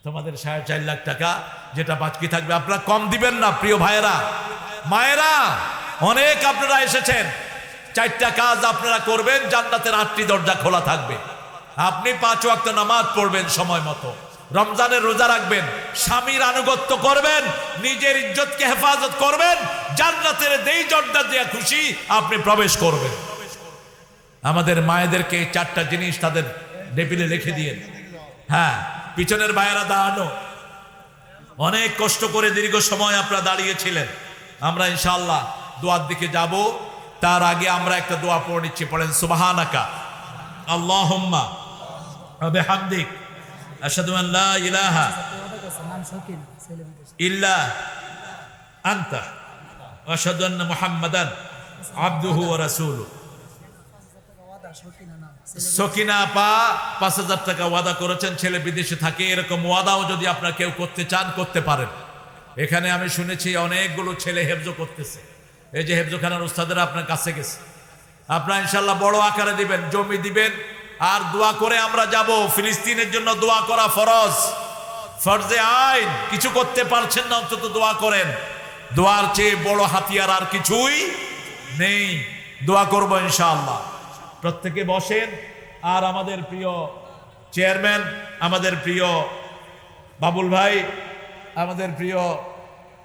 তোমাদের 4.5 লাখ টাকা যেটা বাকি থাকবে, আপনারা কম দিবেন না প্রিয় ভাইয়েরা মায়েরা। অনেক আপনারা এসেছেন, 4টা কাজ আপনারা করবেন, জান্নাতের 8টি দরজা খোলা থাকবে। আপনি 5 ওয়াক্ত নামাজ পড়বেন সময় মতো, রমজানের রোজা রাখবেন, স্বামীর আনুগত্য করবেন, নিজের ইজ্জতকে হেফাজত করবেন, জান্নাতের দেই জর্দা দিয়ে খুশি আপনি প্রবেশ করবেন। আমাদের মায়েদেরকে 4টা জিনিস তাদের টেবিলে লিখে দিয়ে, হ্যাঁ, পিছনের ভাইয়েরা দাঁড়ানো, অনেক কষ্ট করে দীর্ঘ সময় আপনারা দাঁড়িয়েছিলেন। আমরা ইনশাআল্লাহ দোয়ার দিকে যাব, তার আগে আমরা একটা দোয়া পড়ে নিচ্ছি। পড়েন সুবহানাকা আল্লাহুম্মা ওয়া বিহামদিক আশহাদু আন লা ইলাহা ইল্লা আনতা ওয়া আশহাদু আন্না মুহাম্মাদান আবদুহু ওয়া রাসূলুহু। সকিনা আপা 5,000 টাকা ওয়াদা করেছেন, ছেলে বিদেশে থাকে, এরকম ওয়াদাও যদি আপনারা কেউ করতে চান করতে পারেন। এখানে আমি শুনেছি অনেকগুলো ছেলে হেফজ করতেছে, এই যে হেফজখানার উস্তাদের আপনার কাছে গেছে, আপনারা ইনশাল্লাহ বড় আকারে দিবেন, জমি দিবেন, আর দোয়া করে আমরা যাব। ফিলিস্তিনের জন্য দোয়া করা ফরজ, ফরজে আইন। কিছু করতে পারছেন না, অন্তত দোয়া করেন। দোয়ার চেয়ে বড় হাতিয়ার আর কিছুই নেই। দোয়া করব ইনশাআল্লাহ। প্রত্যেকে বসেন। আর আমাদের প্রিয় চেয়ারম্যান, আমাদের প্রিয় বাবুল ভাই, আমাদের প্রিয়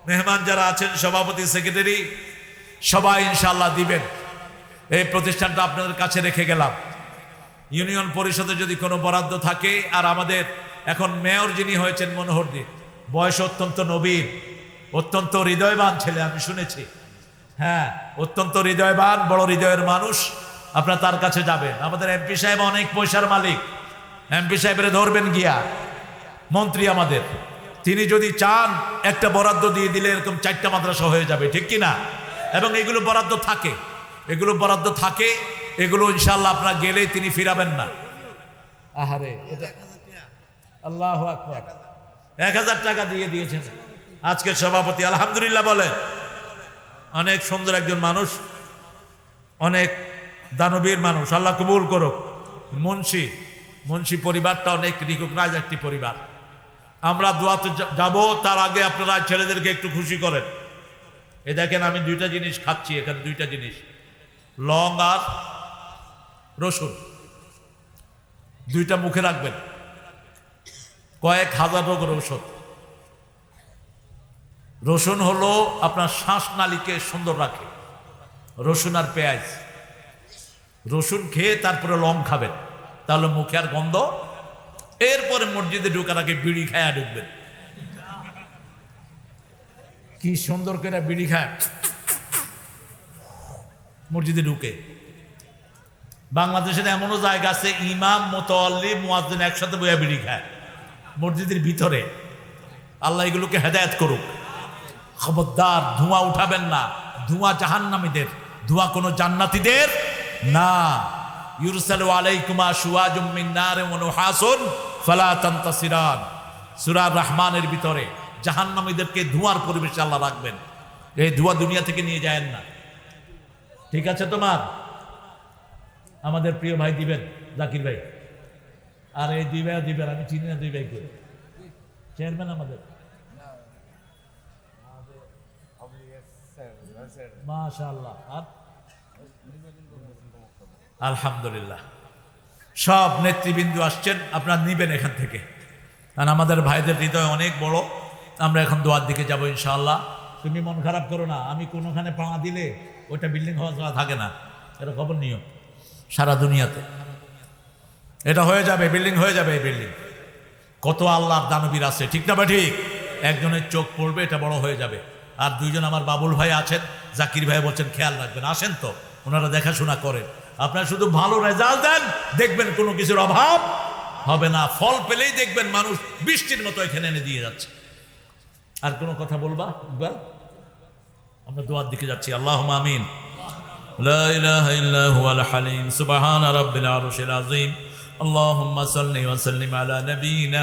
মেহমান যারা আছেন, সভাপতি, সেক্রেটারি, সবাই ইনশাআল্লাহ দিবেন। এই প্রতিষ্ঠানটা আপনাদের কাছে রেখে গেলাম। ইউনিয়ন পরিষদে যদি কোনো বরাদ্দ থাকে, আর আমাদের এখন মেয়র যিনি হয়েছেন মনোহরদী, বয়স অত্যন্ত নবীন, অত্যন্ত হৃদয়বান ছেলে, আমি শুনেছি, হ্যাঁ, অত্যন্ত হৃদয়বান, বড় হৃদয়ের মানুষ। আপনারা তার কাছে যাবেন। আমাদের এমপি সাহেব অনেক পয়সার মালিক, এমপি সাহেবের ধরবেন গিয়া, মন্ত্রী আমাদের, তিনি যদি চান একটা বরাদ্দ দিয়ে দিলে এরকম 4টা মাদ্রাসা হয়ে যাবে, ঠিক কিনা? এবং এগুলো বরাদ্দ থাকে, এগুলো বরাদ্দ থাকে, এগুলো ইনশাআল্লাহ আপনারা গেলে তিনি ফিরাবেন না। আহারে, আল্লাহু আকবার, 1000 টাকা দিয়ে দিয়েছেন আজকের সভাপতি, আলহামদুলিল্লাহ বলেন। অনেক সুন্দর একজন মানুষ, অনেক দানবীর মানুষ, আল্লাহ কবুল করুক। মুন্সি পরিবারটা অনেক রিকগনাইজ একটি পরিবার। আমরা দোয়াতে যাব, তার আগে আপনারা ছেলেদেরকে একটু খুশি করেন। এ দেখেন, আমি 2টা জিনিস খাচ্ছি এখানে, 2টা জিনিস, লং আর রসুন, 2টা মুখে রাখবেন, কয়েক হাজার রোগের ঔষধ। রসুন হলো আপনার শ্বাসনালীকে সুন্দর রাখে, রসুন আর পেঁয়াজ। রসুন খেয়ে তারপরে লং খাবেন, তাহলে মুখে আর গন্ধ। এরপরে মসজিদে ঢোকার আগে বিড়ি খায়া ঢুকবেন। কি সুন্দর করে বিড়ি খায় মসজিদে ঢুকে। বাংলাদেশের এমনও জায়গা আছে, ইমাম, মুতাওয়াল্লি, মুয়াজ্জিন একসাথে বইয়া বিড়ি খায় মসজিদের ভিতরে। আল্লাহ এগুলোকে হেদায়েত করুক। খবরদার, ধোঁয়া উঠাবেন না। ধোঁয়া জাহান্নামীদের, ধোঁয়া কোনো জান্নাতীদের না। ইউরসালু আলাইকুমা শুওয়াজুম মিন নার ওয়া নুহাসুন ফালা তানতাসিরান, সূরা রহমানের ভিতরে জাহান্নামীদেরকে ধোঁয়ার পরিবেশে আল্লাহ রাখবেন। এই ধোঁয়া দুনিয়া থেকে নিয়ে যায়েন না, ঠিক আছে? তোমার আমাদের প্রিয় ভাই দিবেন, জাকির ভাই, আর এই 2 ভাই দিবেন, আমি চিনি না 2 ভাইকে, চেয়ারম্যান আমাদের, মাশাআল্লাহ। আর আলহামদুলিল্লাহ, সব নেতৃবৃন্দ আসছেন, আপনারা নিবেন এখান থেকে। কারণ আমাদের ভাইদের হৃদয় অনেক বড়। আমরা এখন দোয়ার দিকে যাব ইনশাআল্লাহ। তুমি মন খারাপ করো না, আমি কোনোখানে পাড়া দিলে ওইটা বিল্ডিং হওয়া ছাড়া থাকে না, এটা খবর নিও সারা দুনিয়াতে। এটা হয়ে যাবে, বিল্ডিং হয়ে যাবে। এই বিল্ডিং কত আল্লাহর দানবীর আছে, ঠিক না? বা ঠিক, একজনের চোখ পড়বে, এটা বড় হয়ে যাবে। আর 2জন আমার বাবুল ভাই আছেন, জাকির ভাই বলছেন খেয়াল রাখবেন, আসেন তো, ওনারা দেখাশোনা করেন। আপনারা শুধু ভালো রেজাল্ট দেন, দেখবেন কোনো কিছুর অভাব হবে না। ফল পেলেই দেখবেন মানুষ বৃষ্টির মতো এখানে এনে দিয়ে যাচ্ছে। আর কোনো কথা বলবা? আমরা দোয়ার দিকে যাচ্ছি। আল্লাহুম্মা আমিন। লা ইলাহা ইল্লা হুয়াল হালিম, সুবহানা রাব্বিল আরশিল আযীম। আল্লাহুম্মা সাল্লি ওয়া সাল্লিম আলা নাবিয়িনা